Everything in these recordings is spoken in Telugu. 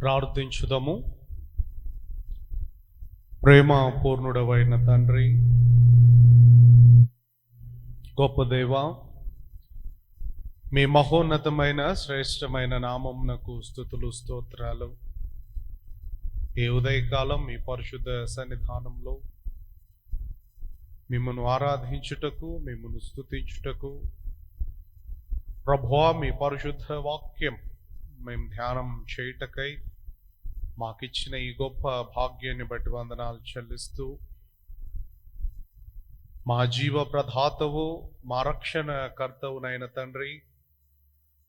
ప్రార్థించుదము. ప్రేమ పూర్ణుడవైన తండ్రి, గొప్ప దేవా, మీ మహోన్నతమైన శ్రేష్టమైన నామమునకు స్తుతులు స్తోత్రాలు. ఈ ఉదయకాలం మీ పరిశుద్ధ సన్నిధానంలో మిమ్మను ఆరాధించుటకు, మిమ్మను స్తుతించుటకు, ప్రభువా మీ పరిశుద్ధ వాక్యం మేము ధ్యానం చేయుటకై మాకిచ్చిన ఈ గొప్ప భాగ్యాన్ని బట్టి వందనాలు చెల్లిస్తూ, మా జీవ ప్రదాతవు, మా రక్షణ కర్తవునైన తండ్రి,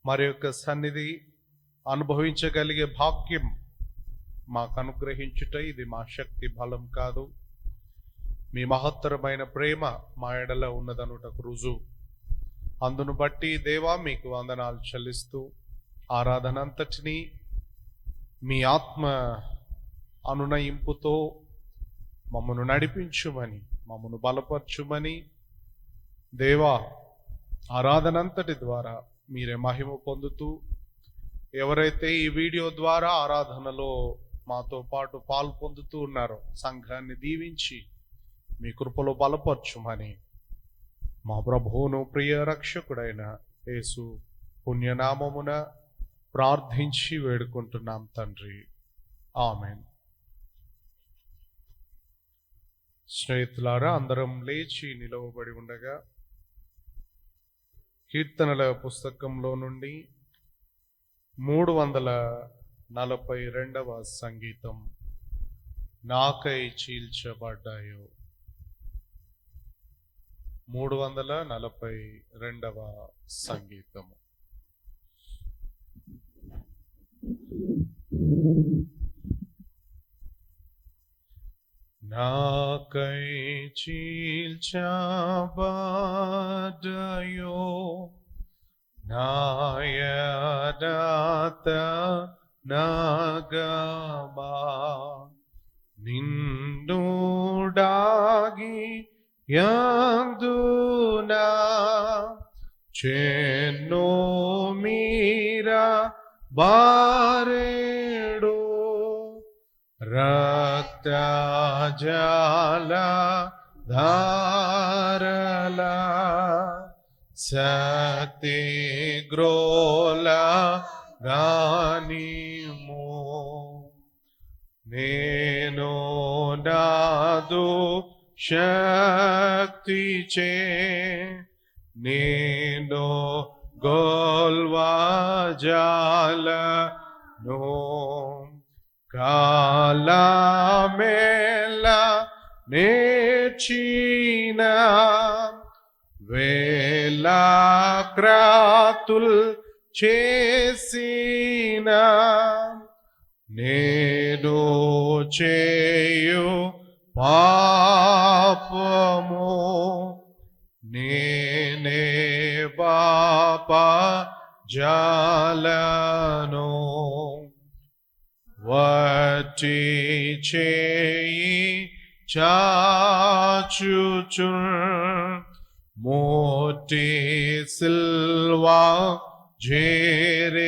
మరి యొక్క సన్నిధి అనుభవించగలిగే భాగ్యం మాకు అనుగ్రహించుట ఇది మా శక్తి బలం కాదు, మీ మహత్తరమైన ప్రేమ మా ఎడల ఉన్నదనుటకు రుజువు. అందును బట్టి దేవా మీకు వందనాలు చెల్లిస్తూ, ఆరాధనంతటినీ మీ ఆత్మ అనునయింపుతో మమ్మను నడిపించుమని, మమ్మను బలపరచుమని, దేవా ఆరాధనంతటి ద్వారా మీరే మహిమ పొందుతూ, ఎవరైతే ఈ వీడియో ద్వారా ఆరాధనలో మాతో పాటు పాలు పొందుతూ ఉన్నారో సంఘాన్ని దీవించి మీ కృపలో బలపరచుమని మా ప్రభువును ప్రియ రక్షకుడైన యేసు పుణ్యనామమున ప్రార్థించి వేడుకుంటున్నాం తండ్రి, ఆమెన్. స్నేహితులారా, అందరం లేచి నిలవబడి ఉండగా కీర్తనల పుస్తకంలో నుండి 342వ సంగీతం, నాకై చీల్చబడ్డాయో. 342వ సంగీతము. నాకై చీల్చబడ్డాయో నాయదాత నగమా, నిండుడాగి యందునా చెన్నో మీరా బారెడు రక్త జల ధారల శక్తి గ్రోల గానిమో, నేను నాదు శక్తి చే నేను గోల్వా జాలను కాలమేళ నేర్చిన వేలాక్రాతుల్ చేసిన నేను చేయు పాపము నేనే పాప జాలను వట్టి చేయి చాచుచు మోటి సిల్వా జేరేదం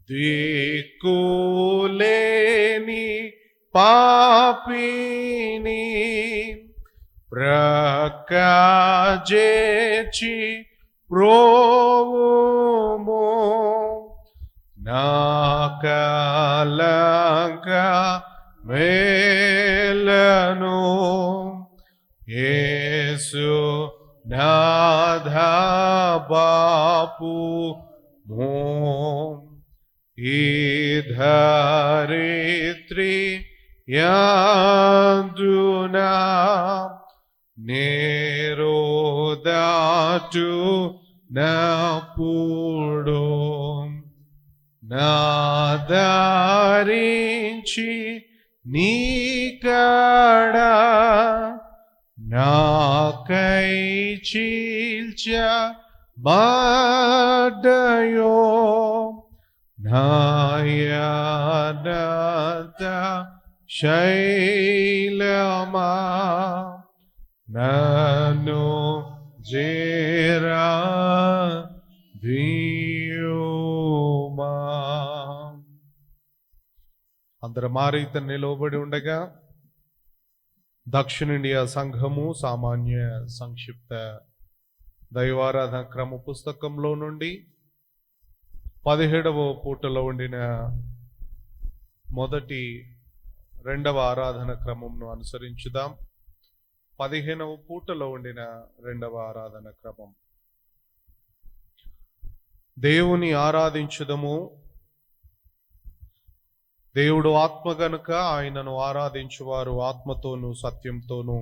దిక్కులేని పాపిని ప్రకాజేచి ప్రోవుమో, నా కలంక మేలను యేసు నాథ బాపు మో, ఈ ధరిత్రి యందునా నేరోదాటు నప్పుడు నాదరించి నీకడ నాకై చీల్చబడ్డాయో నాయనంత శైలమా, నన్ను జేరా దియుమా. అందరం ఆ రీతిని నిలవబడి ఉండగా దక్షిణ ఇండియా సంఘము సామాన్య సంక్షిప్త దైవారాధన క్రమ పుస్తకంలో నుండి 17వ పూటలో ఉండిన రెండవ ఆరాధన క్రమంను అనుసరించుదాం. 15వ పూటలో ఉండిన రెండవ ఆరాధన క్రమం. దేవుని ఆరాధించుదము. దేవుడు ఆత్మ గనుక ఆయనను ఆరాధించువారు ఆత్మతోనూ సత్యంతోనూ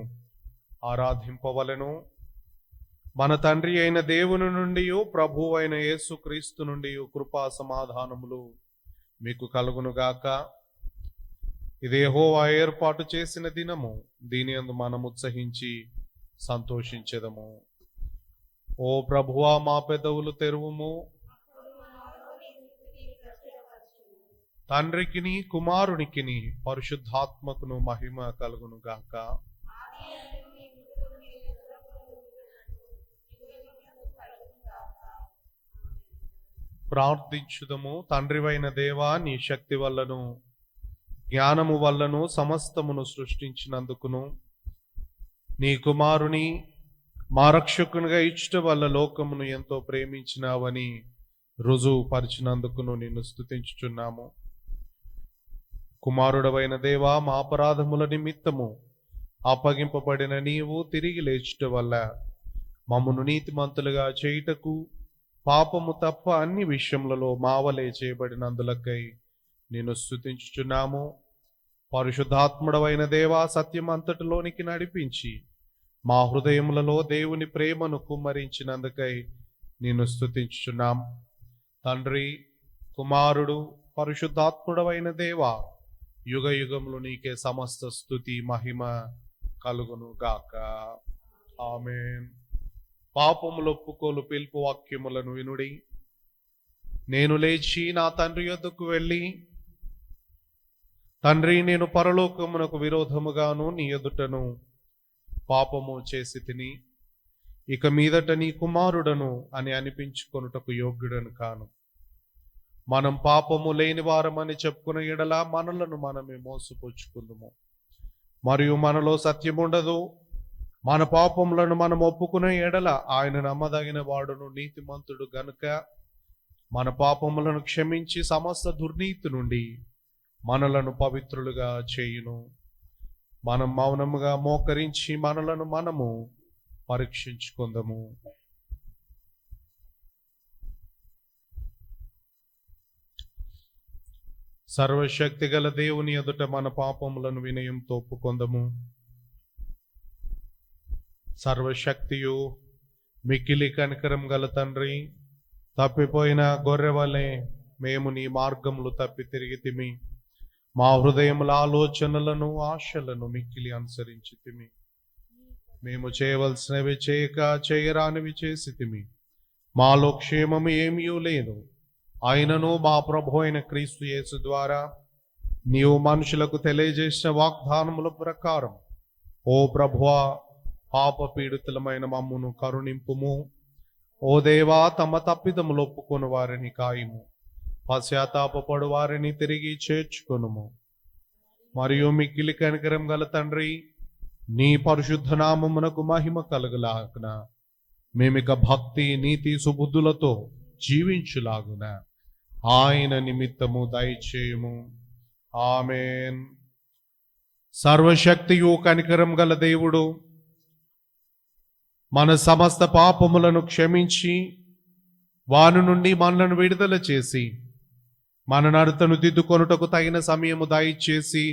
ఆరాధింపవలెను. మన తండ్రి అయిన దేవుని నుండి ప్రభువు అయిన యేసుక్రీస్తు నుండి కృపా సమాధానములు మీకు కలుగునుగాక. ఇది యెహోవా ఏర్పాటు చేసిన దినము, దీని యందు మనం ఉత్సహించి సంతోషించెదము. ఓ ప్రభువా, మా పెదవులు తెరువుము. తండ్రికిని కుమారునికిని పరిశుద్ధాత్మకును మహిమ కలుగునుగాక. ప్రార్థించుదము. తండ్రివైన దేవా, నీ శక్తి వల్లను జ్ఞానము వల్లను సమస్తమును సృష్టించినందుకును, నీ కుమారుని మా రక్షకునిగా ఇచ్చుట వల్ల లోకమును ఎంతో ప్రేమించినావని రుజువు పరిచినందుకును నిన్ను స్తుతించుచున్నాము. కుమారుడవైన దేవా, మా అపరాధముల నిమిత్తము అప్పగింపబడిన నీవు తిరిగి లేచుట వల్ల మమ్మను నీతిమంతులుగా చేయుటకు పాపము తప్ప అన్ని విషయములలో మావలే చేయబడినందులకై నిన్ను స్తుతించుచున్నాము. పరిశుద్ధాత్ముడవైన దేవా, సత్యమంతటిలోనికి నడిపించి మా హృదయములలో దేవుని ప్రేమను కుమ్మరించినందుకై నిన్ను స్తుతించుచున్నాం. తండ్రి, కుమారుడు, పరిశుద్ధాత్ముడవైన దేవా, యుగ యుగములు నీకే సమస్త స్తుతి మహిమ కలుగును గాక. ఆమేన్. పాపములు ఒప్పుకోలు పిలుపు వాక్యములను వినుడి. నేను లేచి నా తండ్రి యొద్దకు వెళ్ళి, తండ్రి, నేను పరలోకమునకు విరోధముగాను నీ ఎదుటను పాపము చేసి తిని, ఇక మీదట నీ కుమారుడను అని అనిపించుకొనుటకు యోగ్యుడను కాను. మనం పాపము లేని వారమని చెప్పుకున్న ఎడల మనలను మనమే మోసపుచ్చుకుందుము, మరియు మనలో సత్యముండదు. మన పాపములను మనం ఒప్పుకునే ఎడల ఆయన నమ్మదగిన వాడును, నీతిమంతుడు గనుక మన పాపములను క్షమించి సమస్త దుర్నీతి నుండి మనలను పవిత్రులుగా చేయును. మనం మౌనముగా మోకరించి మనలను మనము పరీక్షించుకుందాము. సర్వశక్తి గల దేవుని ఎదుట మన పాపములను వినయంతో ఒప్పుకొందము. సర్వశక్తియు మిక్కిలి కనికరం గల తండ్రి, తప్పిపోయిన గొర్రె వలె మేము నీ మార్గములు తప్పి తిరిగితిమి. మా హృదయముల ఆలోచనలను ఆశలను మిక్కిలి అనుసరించితిమి. మేము చేయవలసినవి చేయక చేయరానివి చేసితిమి. మాలో క్షేమము ఏమీ లేదు. అయినను మా ప్రభు అయిన క్రీస్తు యేసు ద్వారా నీవు మనుషులకు తెలియజేసిన వాగ్దానముల ప్రకారం, ఓ ప్రభువా, పాప పీడితులమైన మమ్మును కరుణింపుము. ఓ దేవా, తమ తప్పిదములు ఒప్పుకొని వారిని కాయుము. పశ్చాత్తాపపడు వారిని తిరిగి చేర్చుకొనుము. మరియు మిక్కిలి కనికరం గల తండ్రి, నీ పరిశుద్ధ నామమునకు మహిమ కలుగులాగున మేమిక భక్తి నీతి సుబుద్ధులతో జీవించులాగున ఆయన నిమిత్తము దయచేయుము. ఆమేన్. సర్వశక్తియు కనికరం గల దేవుడు మన సమస్త పాపములను క్షమించి వాని నుండి మనలను విడుదల చేసి మన నడతను దిద్దుకొనుటకు తగిన సమయము దయచేసి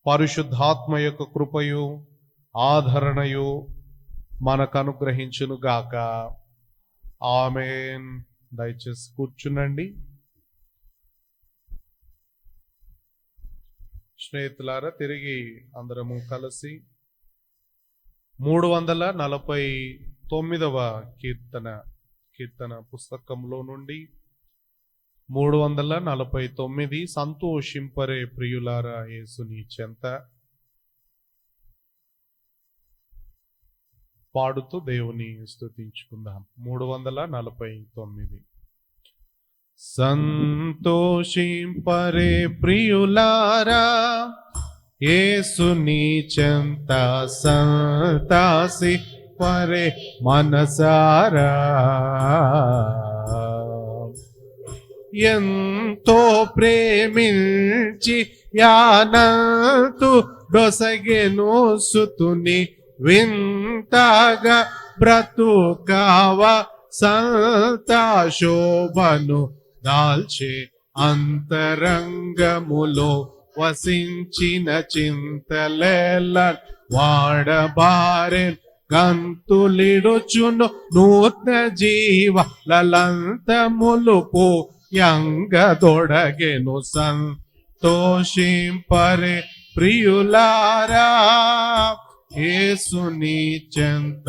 పరిశుద్ధాత్మ యొక్క కృపయు ఆదరణయు మనకు అనుగ్రహించును గాక. ఆమేన్. దయచేసి కూర్చునండి. స్నేహితులారా, తిరిగి అందరము కలిసి 349వ కీర్తన పుస్తకంలో నుండి 349 సంతోషింపరే ప్రియులారా యేసుని చెంత పాడుతూ దేవుని స్తుతించుకుందాం. 349. సంతోషింపరే ప్రియులారా, యేసుని చెంత సంతాసి పరే మనసారా. ఎంతో ప్రేమించి యానంతు డొసగెను సుతుని, వింతగా బ్రతుకావ సంతాశోభను దాల్చే అంతరంగములో వసించిన చింతలేల వాడబారెన్ గంతులిడుచును నూతన జీవ లలంతములుపు యంగదొడగెను సంతోషింపరే ప్రియులారా, యేసుని చెంత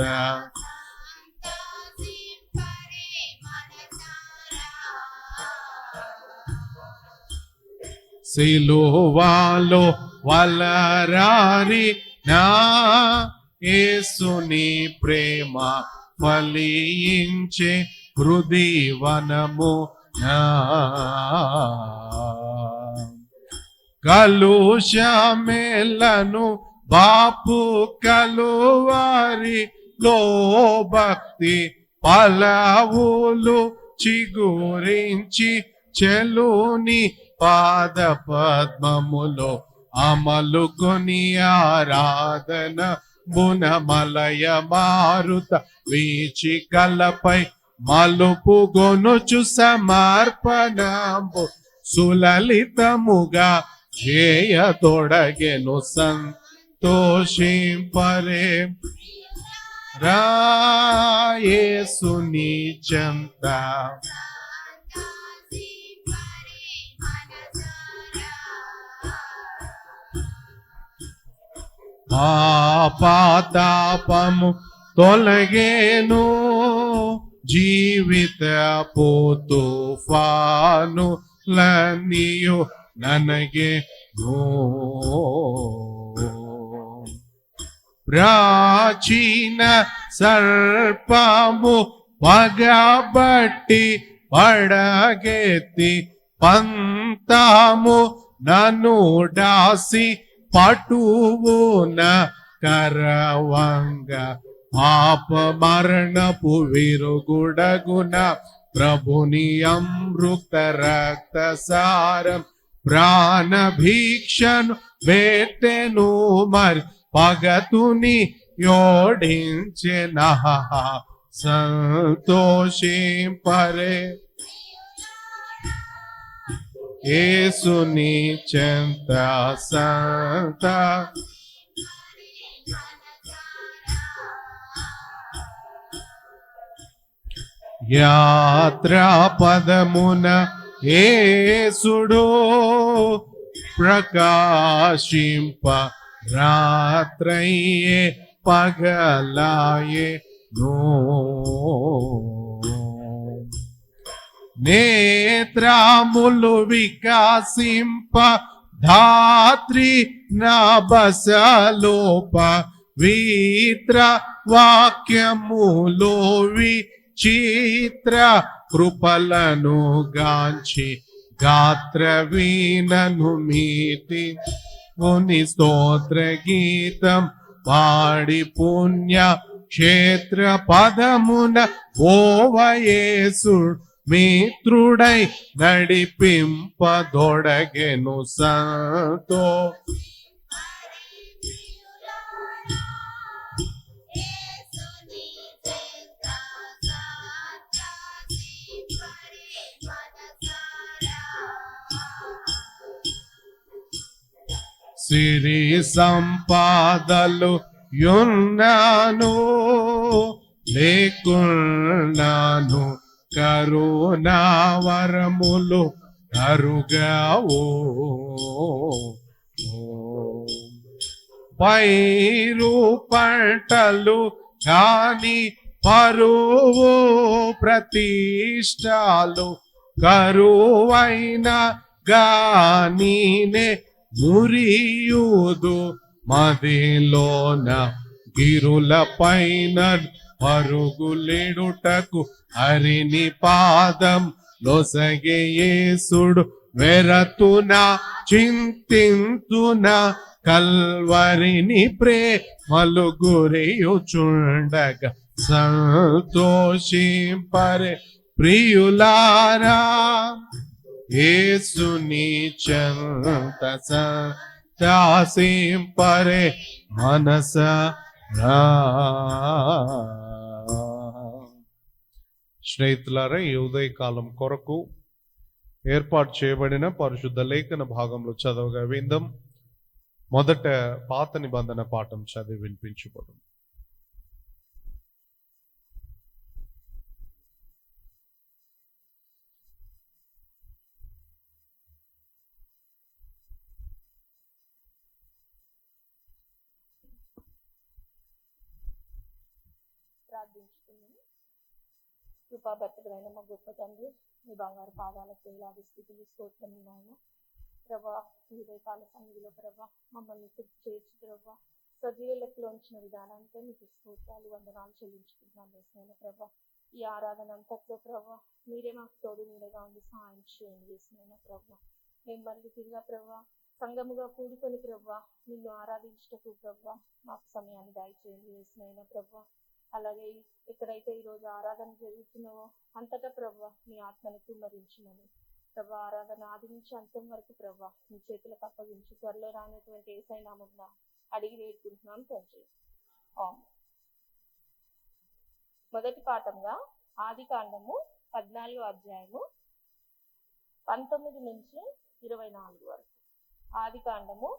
సిలువలో వలరారి నా యేసుని ప్రేమ ఫలించే హృదయవనము నా. కలుషమెలను బాపు కలువారిలో భక్తి పలవులు చిగురించి చెలుని పాద పద్మములో అమలు కొని ఆరాధన బునమలయ మారుత వీచికలపై మలుపు గొనుచు సమర్పణంబు సులలితముగా చేయతొడగెను సంతోషింపరే యేసుని చెంత. పాపతాపము తొలగేను జీవిత తుఫాను లనియు ನನಗೆ ప్రాచీన సర్పము పగబట్టి పడగెత్తి పంతాము నన్ను డాసి పటువున కరవంగ పాప మరణపు విరుగుడగున ప్రభుని అమృత రక్త సారం ప్రాణ భీక్షను పెట్టెను మరి పగతుని యోడించెన సంతోషింపరే యేసుని చెంత సంత. యాత్రా పదమున యేసుడు ప్రకాశింప రాత్రయ్యే పగలాయే నేత్రములు వికాసింప ధాత్రి నా బసలోప విత్ర వాక్యములో విచిత్ర కృపలను గాంచి గాత్ర వీణను మీటి ముని స్తోత్ర గీతం పాడి పుణ్య క్షేత్ర పదమున ఓవయేసు మిత్రుడై నడిపింపదొడగెను సంతో. సిరి సంపాదలు యున్నాను లేకున్నాను కరుణావరములు కరుగావు పైరు పంటలు కాని పరువు ప్రతిష్టాలు కరువైన గానీనే మురియుదు మదిలోన గిరుల పైన పరుగులిడుటకు హరిని పాదం లొసగే యేసుడు వెరతున చింతింతున కల్వరిని ప్రేమలు గురియుచుండగా సంతోషింపరే ప్రియులారా యేసుని చెంత సంతసింపరే మనసారా. స్నేహితులారా, ఈ ఉదయకాలం కొరకు ఏర్పాటు చేయబడిన పరిశుద్ధ లేఖన భాగంలో చదవగా విందాం. మొదట పాత నిబంధన పాఠం చదివి వినిపించబడు. ప్రార్థించుకున్నాను. కృపాభర్తమైన మా గొప్ప తండ్రి, మీ బంగారు పాదాలకు వేలాది స్థితులు స్తోత్రం నాయన. ప్రభా, ఉదయకాల సన్నిధిలో ప్రభా మమ్మల్ని చేర్చి ప్రభా సజీవ లెక్కలో ఉంచిన విధానానికి మీకు స్తోత్రాలు వందనాలు చెల్లించుకుంటున్నాను వేసిన ప్రభా. ఈ ఆరాధన అంతట్లో ప్రభా మీరే మాకు తోడు నీడగా ఉండి సహాయం చేయండి వేసిన ప్రభా. మేము మళ్ళీ తిరిగా ప్రభా సంఘముగా కూడుకొని ప్రభా నిన్ను ఆరాధించటకు ప్రభా మాకు సమయాన్ని దయచేయండి వేసిన ప్రభా. అలాగే ఎక్కడైతే ఈరోజు ఆరాధన జరుగుతున్నావో అంతటా ప్రభా మీ ఆత్మను కుమ్మరించమని ప్రభా ఆరాధన ఆది నుంచి అంతం వరకు ప్రభా మీ చేతులకు అప్పగించి త్వరలో రానటువంటి యేసయ్య నామమున అడిగి వేడుకుంటున్నాం తండ్రి. మొదటి పాఠంగా ఆది కాండము 14వ అధ్యాయము 19 నుంచి 24 వరకు. ఆది కాండము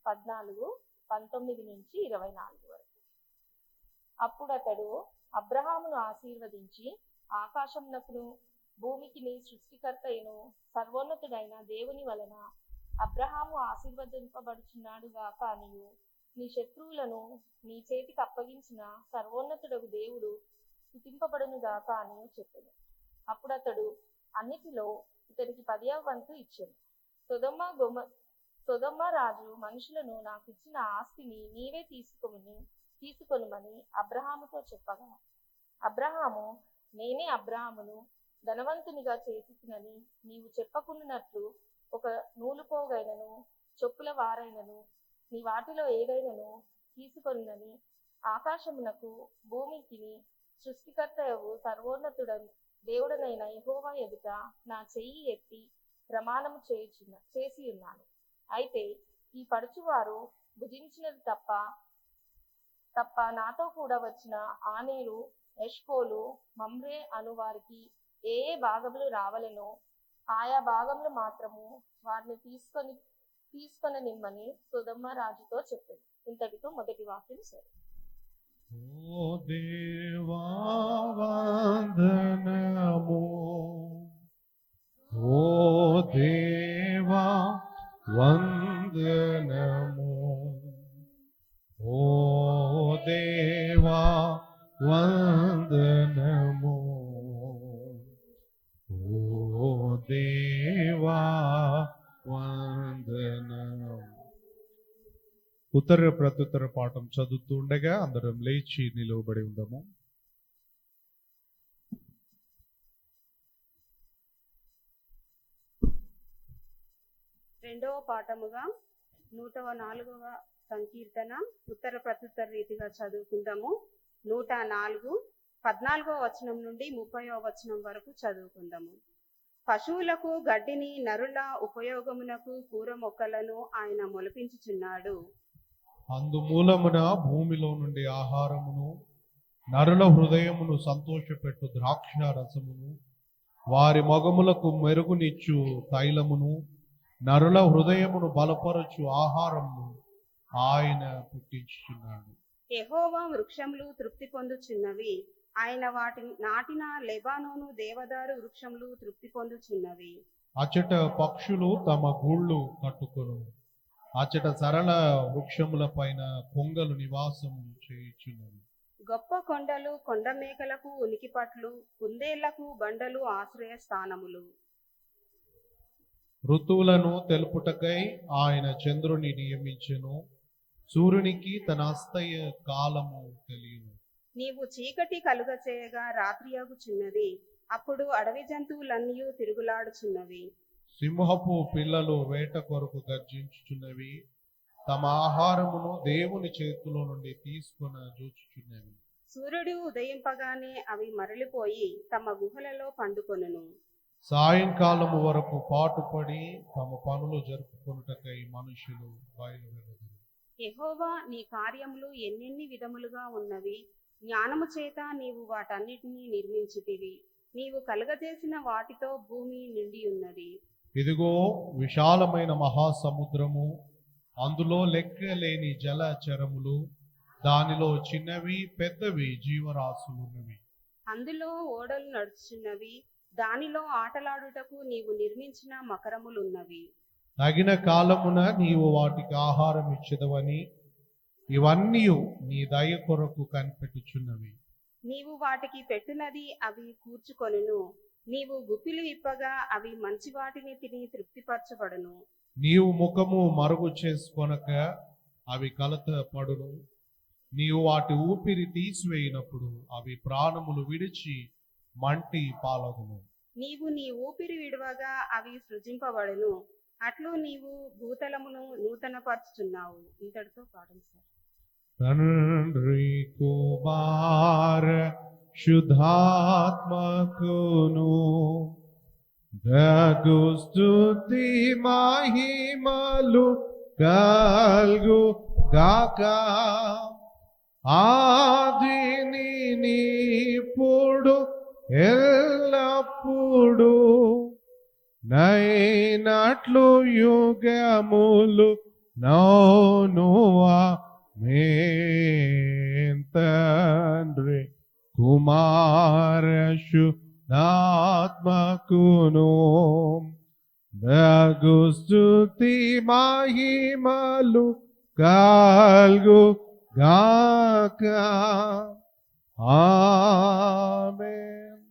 14:19 నుంచి 24 వరకు. అప్పుడు అతడు అబ్రహామును ఆశీర్వదించి ఆకాశమునకును భూమికిని సృష్టికర్త అయిన సర్వోన్నతుడైన దేవుని వలన అబ్రహాము ఆశీర్వదింపబడుచున్నాడు గాక అనియు నీ శత్రువులను నీ చేతికి అప్పగించిన సర్వోన్నతుడగు దేవుడు స్తుతింపబడును గాక అనియు చెప్పెను. అప్పుడు అతడు అన్నిటిలో ఇతనికి 10వ వంతు ఇచ్చెను. సొదొమ రాజు మనుషులను నాకు ఇచ్చిన ఆస్తిని నీవే తీసుకొనుమని అబ్రహాముతో చెప్పగా అబ్రహాము నేనే అబ్రహామును ధనవంతునిగా చేసినని నీవు చెప్పకున్నట్లు ఒక నూలుపోగైనను చొప్పుల వారైనను నీ వాటిలో ఏదైనను తీసుకొనునని ఆకాశమునకు భూమికిని సృష్టికర్తయగు సర్వోన్నతుడ దేవుడనైన యెహోవా ఎదుట నా చెయ్యి ఎత్తి ప్రమాణము చేసి ఉన్నాను. అయితే ఈ పడుచువారు భుజించినది తప్ప నాతో కూడా వచ్చిన ఆనేరు, ఎష్కోలు, మమ్రే అను వారికి ఏ ఏ భాగములు రావలెనో ఆయా భాగములు మాత్రము వారిని తీసుకొని నిమ్మని సొదొమ రాజుతో చెప్పాడు. ఇంతటితో మొదటి వాక్యం సరే. ఓ దేవా వందనము, ఓ దేవా వందనము, ఓ దేవా వందనము, ఓ దేవా వందనము. ఉత్తర ప్రత్యుత్తర పాఠం చదువుతూ ఉండగా అందరం లేచి నిలువబడి ఉందాము. రెండవ పాఠముగా 104వ సంకీర్తన ఉత్తర ప్రత్యుత్తర రీతిగా చదువుకుందాము. 104 14వ వచనం నుండి 30వ వచనం వరకు చదువుకుందాము. పశువులకు గడ్డిని, నరుల ఉపయోగమునకు కూర మొక్కలను ఆయన మొలిపించుచున్నాడు. అందుమూలమున భూమిలో నుండి ఆహారమును, నరుల హృదయమును సంతోషపెట్టు ద్రాక్ష రసమును, వారి మొగములకు మెరుగునిచ్చు తైలమును, నరుల హృదయమును బలపరచు ఆహారమును ఆయన పుట్టించుచున్నాడు. యెహోవా వృక్షములు తృప్తి పొందుచున్నవి, ఆయన వాటిని నాటిన లెబానోను దేవదారు వృక్షములు తృప్తి పొందుచున్నవి. అచట పక్షులు తమ గూళ్ళు కట్టుకొను, అచట సరళ వృక్షముల పైన కొంగలు నివాసము చేయుచున్నవి. గొప్ప కొండలు కొండ మేకలకు ఉనికిపట్లు, కుందేళ్లకు బండలు ఆశ్రయ స్థానములు. ఋతువులను తెలుపుటకై ఆయన చంద్రుని నియమించెను, సూర్యునికి తన అస్తయ కాలము తెలియను. నీవు చీకటి కలుగ చేయగా రాత్రి అగుచున్నది, అప్పుడు అడవి జంతువులన్నీ తిరుగులాడుచున్నవి. సింహపు పిల్లలు వేట కొరకు గర్జించుచున్నవి, తమ ఆహారమును దేవుని చేతిలో నుండి తీసుకొని జూచుచున్నవి. సూర్యుడు ఉదయింపగానే అవి మరలిపోయి తమ గుహలలో పండుకొనును. సాయంకాలము వరకు పాటుపడి తమ పనులు జరుపుకొనుటకై మనుషులు బయలువెళ్ళుదురు. యెహోవా, నీ కార్యములు ఎన్నెన్ని విధములుగా ఉన్నవి! జ్ఞానము చేత నీవు వాటన్నిటినీ నిర్మించితివి. నీవు కలుగజేసిన వాటితో భూమి నిండి ఉన్నది. ఇదిగో విశాలమైన మహాసముద్రము, అందులో లెక్కలేని జలచరములు, దానిలో చిన్నవి పెద్దవి జీవరాశులున్నవి. అందులో ఓడలు నడుచున్నవి, దానిలో ఆటలాడుటకు నీవు నిర్మించిన మకరములున్నవి. తగిన కాలమున నీవు వాటికి ఆహారం ఇచ్చెదవని ఇవన్నీ నీ దయ కొరకు కనిపెట్టుచున్నవి. నీవు వాటికి పెట్టునది అవి కూర్చుకొనును. నీవు గుప్పిలు విప్పగా అవి మంచి వాటిని తిని తృప్తిపరచబడును. నీవు ముఖము మరుగు చేసుకొనక అవి కలత పడును. నీవు వాటి ఊపిరి తీసివేయినప్పుడు అవి ప్రాణములు విడిచి మంటి పాలగును. నీవు నీ ఊపిరి విడవగా అవి సృజింపబడును. అట్లు నీవు భూతలమును నూతనపరచుచున్నావు. ఇంతటితో పాఠం సార్. తండ్రి కుమార శుద్ధాత్మకును దగు స్తుతి మహిమలు కల్గు గాక ఆదిని ఇప్పుడు ఎల్లప్పుడు నైనట్లు యుగములు నౌనువా తండ్రి కుమార శుద్ధాత్మకును దగు స్తుతి మహిమలు కల్గు గాక ఆమేన్.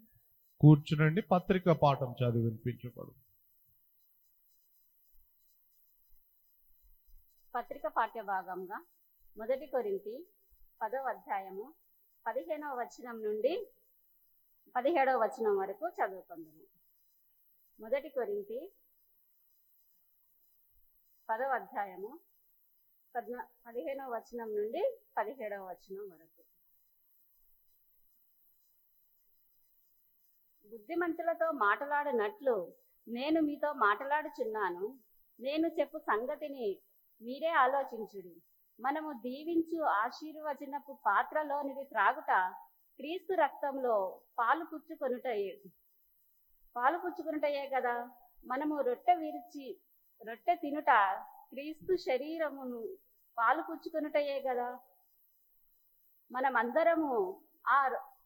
కూర్చునండి. పత్రిక పాఠం చదివి వినిపించబడు. పత్రిక పాఠ్య భాగంగా 1 కొరింథీ 10వ అధ్యాయము 15వ వచనం నుండి 17వ వచనం వరకు చదువుకుందాము. 1 కొరింథీ 10వ అధ్యాయము 15వ వచనం నుండి 17వ వచనం వరకు. బుద్ధిమంతులతో మాట్లాడినట్లు నేను మీతో మాట్లాడుచున్నాను. నేను చెప్పు సంగతిని మీరే ఆలోచించుడి. మనము దీవించు ఆశీర్వచనపు పాత్రలోనిది త్రాగుట క్రీస్తు రక్తంలో పాలు పుచ్చుకొనుటయే కదా. మనము రొట్టె తినుట క్రీస్తు శరీరమును పాలు పుచ్చుకొనుటయే కదా. మనమందరము ఆ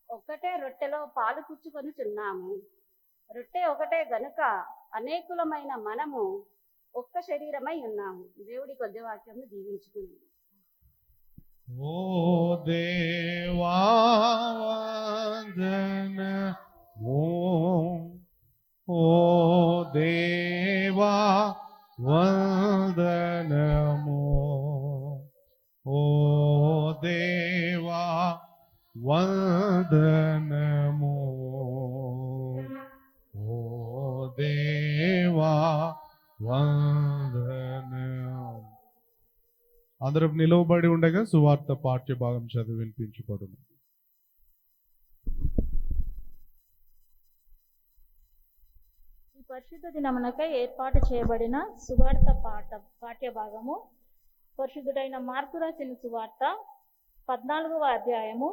ఒక్కటే రొట్టెలో పాలు పుచ్చుకొనుచున్నాము. రొట్టె ఒకటే గనుక అనేకులమైన మనము ఒక్క శరీరమై ఉన్నాము. దేవుడి కొద్ది వాక్యం దీవించుకుంది. ఓ దేవా వందనము, ఓ దేవా వందనము, ఓ దేవా వందనము, ఓ దేవా వందనము. అందరం నిలవబడి ఉండగా సువార్త పాఠ్య భాగం చదివి వినిపించబడును. ఈ పరిశుద్ధ దినమునకై ఏర్పాటు చేయబడిన సువార్త పాఠ్య భాగము పరిశుద్ధుడైన మార్కు రాసిన సువార్త 14వ అధ్యాయము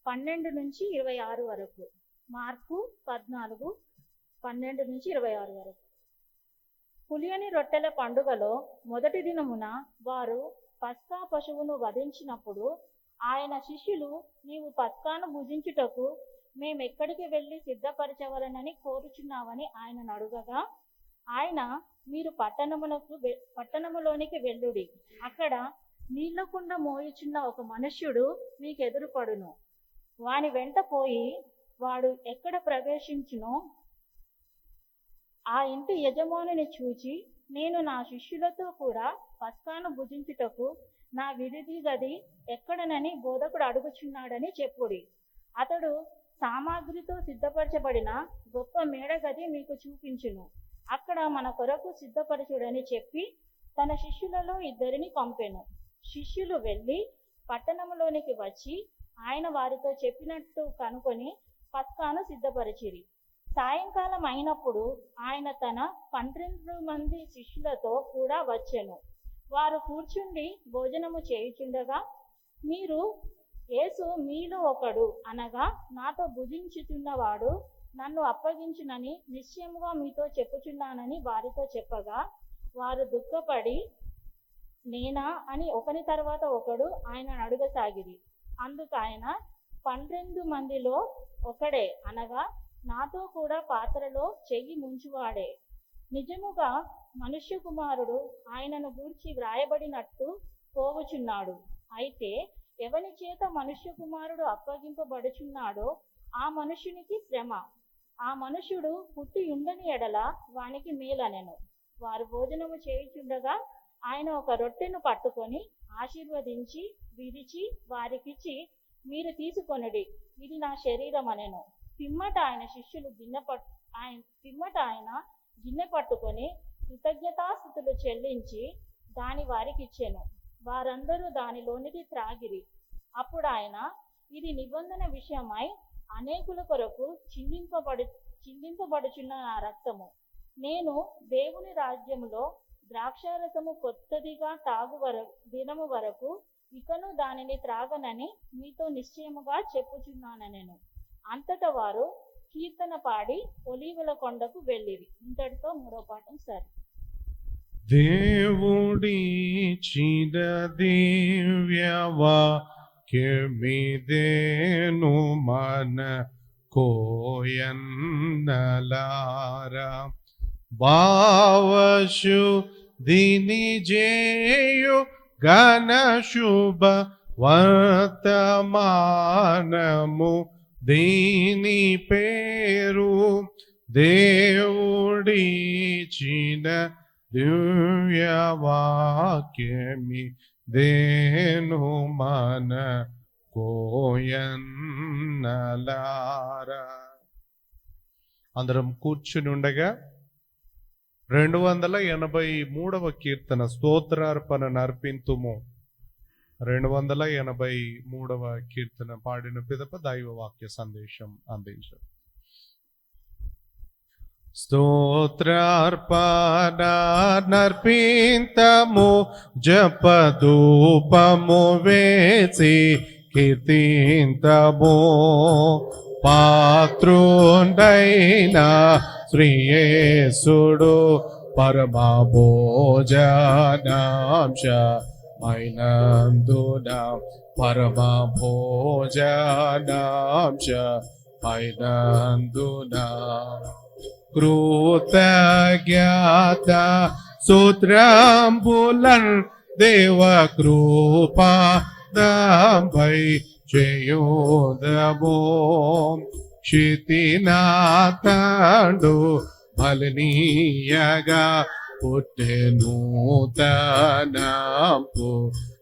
12 నుంచి 26 వరకు. మార్కు 14, 12 నుంచి 26 వరకు. పులియని రొట్టెల పండుగలో మొదటి దినమున వారు పస్కా పశువును వధించినప్పుడు ఆయన శిష్యులు, నీవు పస్కాను భుజించుటకు మేమెక్కడికి వెళ్ళి సిద్ధపరచవలనని కోరుచున్నావని ఆయనను అడుగగా, ఆయన, మీరు పట్టణములోనికి వెళ్ళుడి, అక్కడ నీళ్ల కుండ మోయుచున్న ఒక మనుష్యుడు మీకు ఎదురుపడును. వాని వెంట పోయి వాడు ఎక్కడ ప్రవేశించునో ఆ ఇంటి యజమానిని చూచి, నేను నా శిష్యులతో కూడా పస్కాను భుజించుటకు నా విడిది గది ఎక్కడనని బోధకుడు అడుగుచున్నాడని చెప్పుడి. అతడు సామాగ్రితో సిద్ధపరచబడిన గొప్ప మేడగది మీకు చూపించును. అక్కడ మన కొరకు సిద్ధపరచుడని చెప్పి తన శిష్యులలో 2 పంపెను. శిష్యులు వెళ్ళి పట్టణంలోనికి వచ్చి ఆయన వారితో చెప్పినట్టు కనుకొని పస్కాను సిద్ధపరిచిరి. సాయంకాలం అయినప్పుడు ఆయన తన 12 మంది శిష్యులతో కూడా వచ్చెను. వారు కూర్చుండి భోజనము చేయుచుండగా, యేసు మీలో ఒకడు అనగా నాతో భుజించుచున్నవాడు నన్ను అప్పగించునని నిశ్చయముగా మీతో చెప్పుచున్నానని వారితో చెప్పగా, వారు దుఃఖపడి నేనా అని ఒకని తర్వాత ఒకడు ఆయనను అడగసాగిరి. అందుకు ఆయన 12 మందిలో ఒకడే అనగా నాతో కూడా పాత్రలో చెయ్యి ముంచువాడే. నిజముగా మనుష్య కుమారుడు ఆయనను గూర్చి వ్రాయబడినట్టు పోవుచున్నాడు. అయితే ఎవని చేత మనుష్య కుమారుడు అప్పగింపబడుచున్నాడో ఆ మనుష్యునికి శ్రమ. ఆ మనుష్యుడు పుట్టి ఉండని ఎడల వానికి మేలనెను. వారు భోజనము చేయుచుండగా ఆయన ఒక రొట్టెను పట్టుకొని ఆశీర్వదించి విరిచి వారికిచ్చి, మీరు తీసుకొనుడి, ఇది నా శరీరం అనెను. పిమ్మట ఆయన గిన్నె పట్టుకొని కృతజ్ఞతాస్తుతులు చెల్లించి దాని వారికి ఇచ్చెను. వారందరూ దానిలోనిది త్రాగిరి. అప్పుడు ఆయన, ఇది నిబంధన విషయమై అనేకుల కొరకు చిందింపబడుచున్న నా రక్తము. నేను దేవుని రాజ్యములో ద్రాక్షారసము కొత్తదిగా తాగు దినము వరకు ఇకను దానిని త్రాగనని మీతో నిశ్చయముగా చెప్పుచున్నానెను. అంతటా వారు కీర్తన పాడి ఒలీవల కొండకు వెళ్ళిరి. ఇంతటితో 3వ పాఠం సరి. దేవుడిచ్చిన దివ్యవాక్యమిదేను మన కోయన్నలారా, భావశుద్ధిని జేయు ఘన శుభ వర్తమానము దీని పేరు. దేవుడిచ్చిన దివ్యవాక్యమిదేను మన కోయన్నలారా. అందరం కూర్చుని ఉండగా 283వ కీర్తన స్తోత్రార్పణ నర్పింతుము. 283వ కీర్తన పాడిన పిదప దైవ వాక్య సందేశం అందించారు. స్తోత్రార్పణ నర్పింతము, జపధూపము వేసి కీర్తింతము. పాత్రుండైన శ్రీయేసుడు పరమ భోజనాంశమైనందున, పరమ భోజనాంశమైనందున కృతజ్ఞత స్తోత్రంబులన్ దేవ కృపాదంబై చేయుదము. క్షితినాథండు బలినీయగా పుట్టెనూతనంపు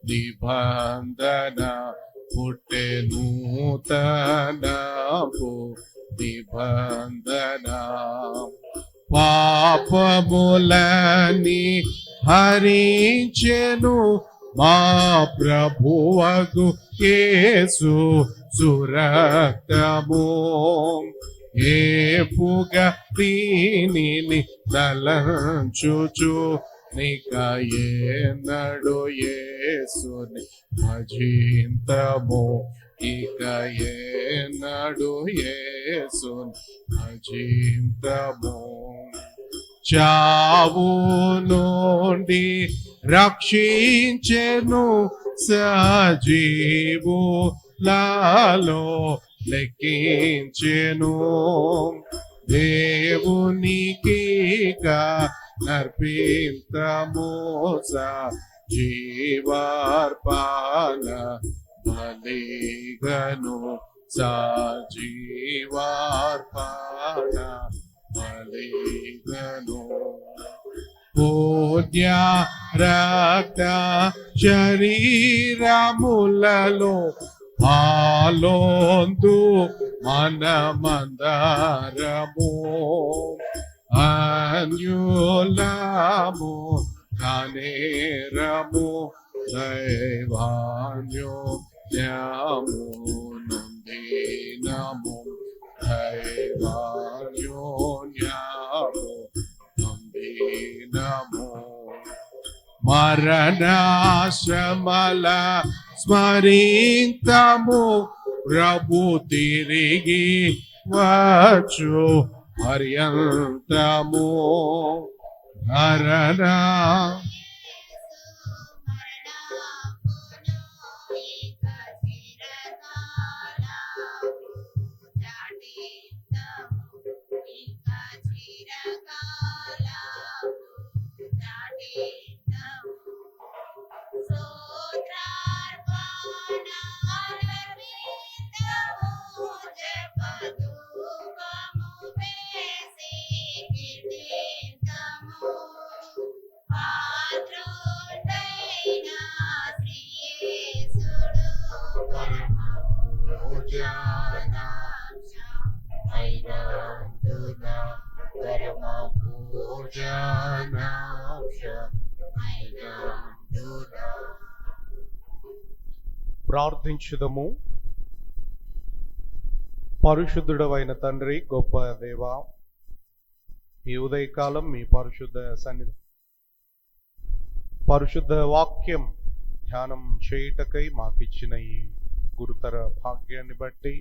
నిబంధన, పుట్టెనూతనంపు నిబంధన. పాపములని హరించెను మా ప్రభువగు యేసు సురక్తము. ఏపుగా దీనిని తలంచుచు నిక ఏనడు యేసుని భజింతము. ఇక ఏనడు యేసుని భజింతము. చావు నుండి రక్షించెను సజీవులలో లెక్కించెను. దేవునికి నర్పింతము సజీవార్పణ బలిగను. సజీవార్పణ బలిగను. పుణ్య రక్త శరీరములలో ఆలోందు మనమందరము అన్యులము కనేరము దైవాన్యోన్యము నందినము దైవాన్యోన్యము నందినము మరణశ్రమల స్మరింతము ప్రభు తిరిగి వచ్చు పర్యంతము మరణ ప్రార్థించుదము. పరిశుద్ధుడవైన తండ్రి, గొప్ప దేవ, ఈ ఉదయకాలం మీ పరిశుద్ధ సన్నిధి పరిశుద్ధ వాక్యం ధ్యానం చేయుటకై మాకిచ్చిన ఈ గురుతర భాగ్యాన్ని బట్టి,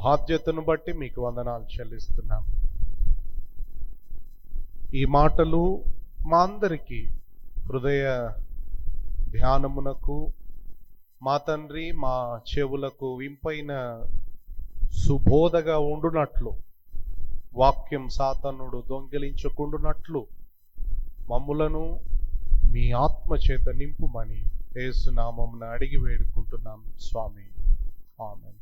బాధ్యతను బట్టి మీకు వందనాలు చెల్లిస్తున్నాం. ఈ మాటలు మా అందరికీ హృదయ ధ్యానమునకు, మా తండ్రి మా చెవులకు వింపైన సుబోధగా ఉండునట్లు, వాక్యం సాతానుడు దొంగిలించకుండునట్లు మమ్ములను మీ ఆత్మ చేత నింపుమని యేసునామమున అడిగి వేడుకుంటున్నాం స్వామి. ఆమేన్.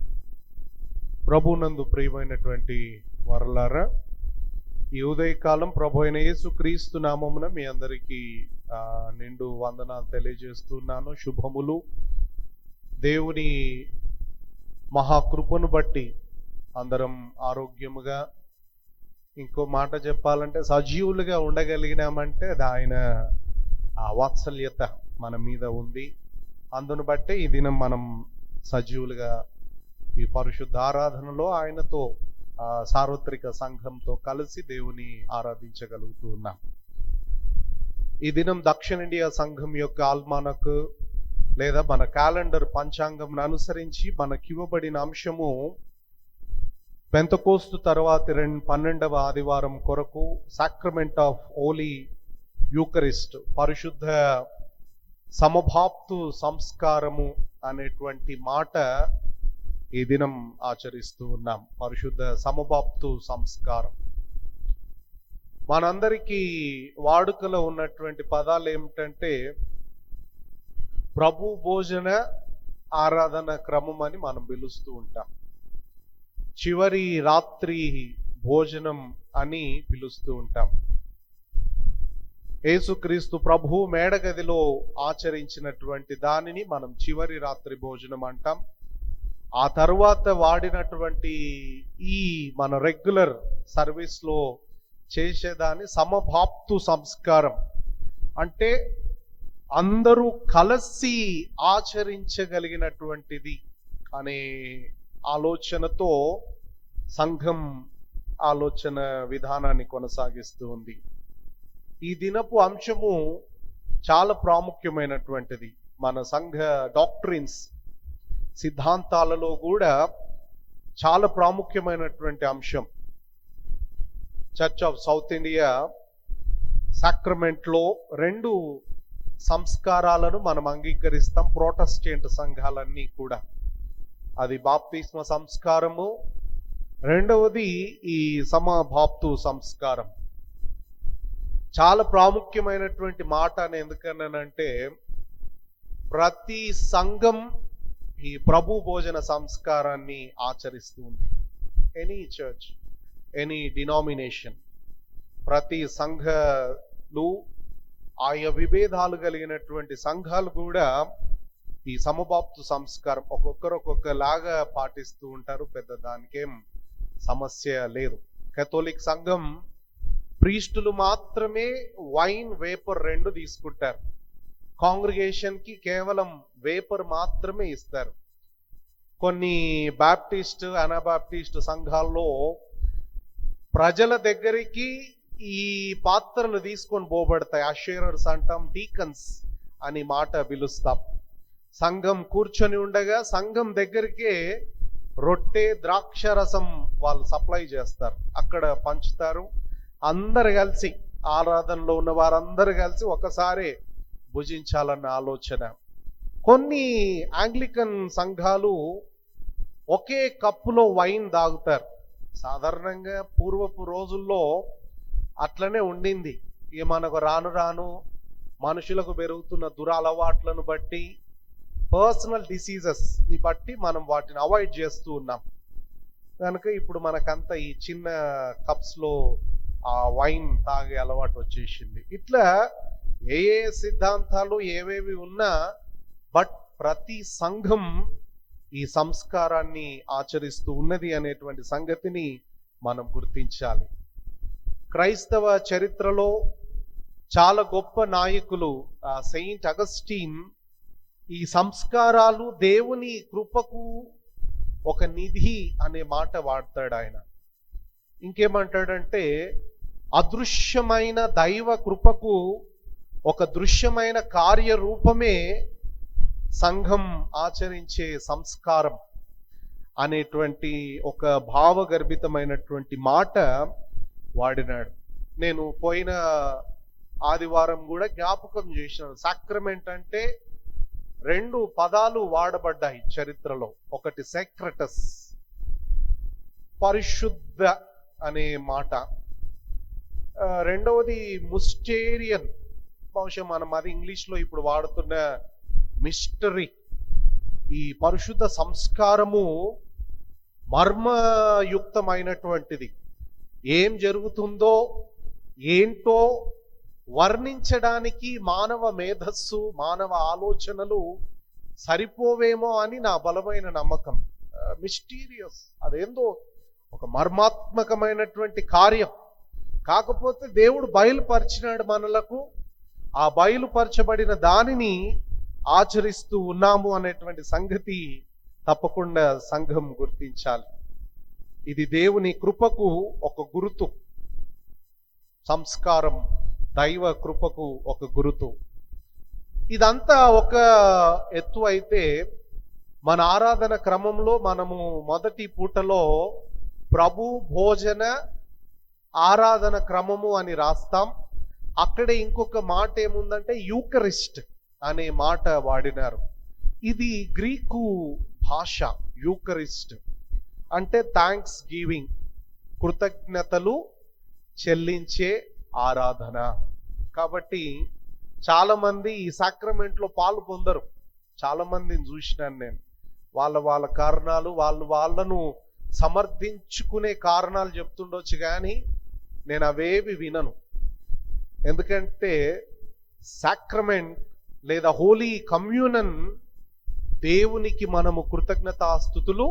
ప్రభునందు ప్రియమైనటువంటి వరలారా, ఈ ఉదయకాలం ప్రభు అయిన యేసు క్రీస్తు నామమున మీ అందరికీ నిండు వందనాలు తెలియజేస్తున్నాను. శుభములు. దేవుని మహాకృపను బట్టి అందరం ఆరోగ్యముగా, ఇంకో మాట చెప్పాలంటే సజీవులుగా ఉండగలిగినామంటే అది ఆయన ఆ వాత్సల్యత మన మీద ఉంది. అందును బట్టే ఈ దినం మనం సజీవులుగా ఈ పరిశుద్ధ ఆరాధనలో ఆయనతో సార్వత్రిక సంఘంతో కలిసి దేవుని ఆరాధించగలుగుతూ ఉన్నాం. ఈ దినం దక్షిణ ఇండియా సంఘం యొక్క ఆల్మానక్ లేదా మన క్యాలెండర్ పంచాంగం అనుసరించి మనకివ్వబడిన అంశము పెంతకోస్తు తర్వాత 12వ ఆదివారం కొరకు సాక్రమెంట్ ఆఫ్ హోలీ యూకరిస్ట్, పరిశుద్ధ సమభాప్తు సంస్కారము అనేటువంటి మాట ఈ దినం ఆచరిస్తూ ఉన్నాం. పరిశుద్ధ సమభాప్తు సంస్కారం మనందరికీ వాడుకలో ఉన్నటువంటి పదాలు ఏమిటంటే ప్రభు భోజన ఆరాధన క్రమం అని మనం పిలుస్తూ ఉంటాం. చివరి రాత్రి భోజనం అని పిలుస్తూ ఉంటాం. యేసుక్రీస్తు ప్రభు మేడగదిలో ఆచరించినటువంటి దానిని మనం చివరి రాత్రి భోజనం అంటాం. ఆ తర్వాత వాడినటువంటి ఈ మన రెగ్యులర్ సర్వీస్లో చేసేదాన్ని సమభాప్తు సంస్కారం అంటే అందరూ కలిసి ఆచరించగలిగినటువంటిది అనే ఆలోచనతో సంఘం ఆలోచన విధానాన్ని కొనసాగిస్తూ ఉంది. ఈ దినపు అంశము చాలా ప్రాముఖ్యమైనటువంటిది. మన సంఘ డాక్ట్రిన్స్, సిద్ధాంతాలలో కూడా చాలా ప్రాముఖ్యమైనటువంటి అంశం. చర్చ్ ఆఫ్ సౌత్ ఇండియా సాక్రమెంట్లో 2 సంస్కారాలను మనం అంగీకరిస్తాం. ప్రొటెస్టెంట్ సంఘాలన్నీ కూడా అది బాప్తిస్మ సంస్కారము, రెండవది ఈ సమభాప్తు సంస్కారం. చాలా ప్రాముఖ్యమైనటువంటి మాట అని ఎందుకన్నానంటే ప్రతి సంఘం ఈ ప్రభు భోజన సంస్కారాన్ని ఆచరిస్తూ ఉంది. ఎనీ చర్చ్, ఎనీ డినామినేషన్, ప్రతి సంఘాలు, ఆయా విభేదాలు కలిగినటువంటి సంఘాలు కూడా ఈ సమబాప్తు సంస్కారం ఒక్కొక్కరు ఒక్కొక్కలాగా పాటిస్తూ ఉంటారు, పెద్ద దానికేం సమస్య లేదు. కేథోలిక్ సంఘం ప్రీస్టులు మాత్రమే వైన్ వేపర్ 2 తీసుకుంటారు. కాంగ్రిగేషన్ కి కేవలం వేపర్ మాత్రమే ఇస్తారు. కొన్ని బాప్టిస్ట్ అనాబాప్టిస్ట్ సంఘాల్లో ప్రజల దగ్గరికి ఈ పాత్రలు తీసుకొని పోబడతాయి. అషేరర్స్ అంటాం, డీకన్స్ అని మాట పిలుస్తాం. సంఘం కూర్చొని ఉండగా సంఘం దగ్గరికే రొట్టె ద్రాక్షరసం వాళ్ళు సప్లై చేస్తారు, అక్కడ పంచుతారు. అందరు కలిసి, ఆరాధనలో ఉన్న వారందరూ కలిసి ఒకసారి భుజించాలన్న ఆలోచన. కొన్ని ఆంగ్లికన్ సంఘాలు ఒకే కప్పులో వైన్ తాగుతారు. సాధారణంగా పూర్వపు రోజుల్లో అట్లనే ఉండింది. ఇక మనకు రాను రాను మనుషులకు పెరుగుతున్న దురలవాట్లను బట్టి, పర్సనల్ డిసీజెస్ ని బట్టి మనం వాటిని అవాయిడ్ చేస్తూ ఉన్నాం. కనుక ఇప్పుడు మనకంతా ఈ చిన్న కప్స్ లో ఆ వైన్ తాగే అలవాటు వచ్చేసింది. ఇట్లా ఏ ఏ సిద్ధాంతాలు ఏవేవి ఉన్నా, బట్ ప్రతి సంఘం ఈ సంస్కారాన్ని ఆచరిస్తూ ఉన్నది అనేటువంటి సంగతిని మనం గుర్తించాలి. క్రైస్తవ చరిత్రలో చాలా గొప్ప నాయకులు, సెయింట్ అగస్టిన్ ఈ సంస్కారాలు దేవుని కృపకు ఒక నిధి అనే మాట వాడతాడు. ఆయన ఇంకేమంటాడంటే, అదృశ్యమైన దైవ కృపకు ఒక దృశ్యమైన కార్యరూపమే సంఘం ఆచరించే సంస్కారం అనేటువంటి ఒక భావగర్భితమైనటువంటి మాట వాడినాడు. నేను పోయిన ఆదివారం కూడా జ్ఞాపకం చేసినాను. సాక్రమెంట్ అంటే 2 పదాలు వాడబడ్డాయి చరిత్రలో. ఒకటి సేక్రటస్, పరిశుద్ధ అనే మాట. రెండవది ముస్టేరియన్, బహుశా మనం అది ఇంగ్లీష్లో ఇప్పుడు వాడుతున్న మిస్టరీ. ఈ పరిశుద్ధ సంస్కారము మర్మయుక్తమైనటువంటిది. ఏం జరుగుతుందో ఏంటో వర్ణించడానికి మానవ మేధస్సు, మానవ ఆలోచనలు సరిపోవేమో అని నా బలమైన నమ్మకం. మిస్టీరియస్, అదేందో ఒక మర్మాత్మకమైనటువంటి కార్యం. కాకపోతే దేవుడు బయలుపరిచినాడు మనలకు. ఆ బయలుపరచబడిన దానిని ఆచరిస్తూ ఉన్నాము అనేటువంటి సంగతి తప్పకుండా సంఘం గుర్తించాలి. ఇది దేవుని కృపకు ఒక గురుతు. సంస్కారం దైవ కృపకు ఒక గురుతు. ఇదంతా ఒక ఎత్తు అయితే, మన ఆరాధన క్రమంలో మనము మొదటి పూటలో ప్రభు భోజన ఆరాధన క్రమము అని రాస్తాం. అక్కడే ఇంకొక మాట ఏముందంటే యూకరిస్ట్ అనే మాట వాడినారు. ఇది గ్రీకు భాష. యూకరిస్ట్ అంటే థ్యాంక్స్ గివింగ్, కృతజ్ఞతలు చెల్లించే ఆరాధన. కాబట్టి చాలా మంది ఈ సాక్రమెంట్లో పాలు పొందరు. చాలా మందిని చూసినాను నేను. వాళ్ళ కారణాలు, వాళ్ళను సమర్థించుకునే కారణాలు చెప్తుండొచ్చు, కానీ నేను అవేవి వినను. ఎందుకంటే సాక్రమెంట్ లేదా హోలీ కమ్యూనన్ దేవునికి మనము కృతజ్ఞతాస్తుతులు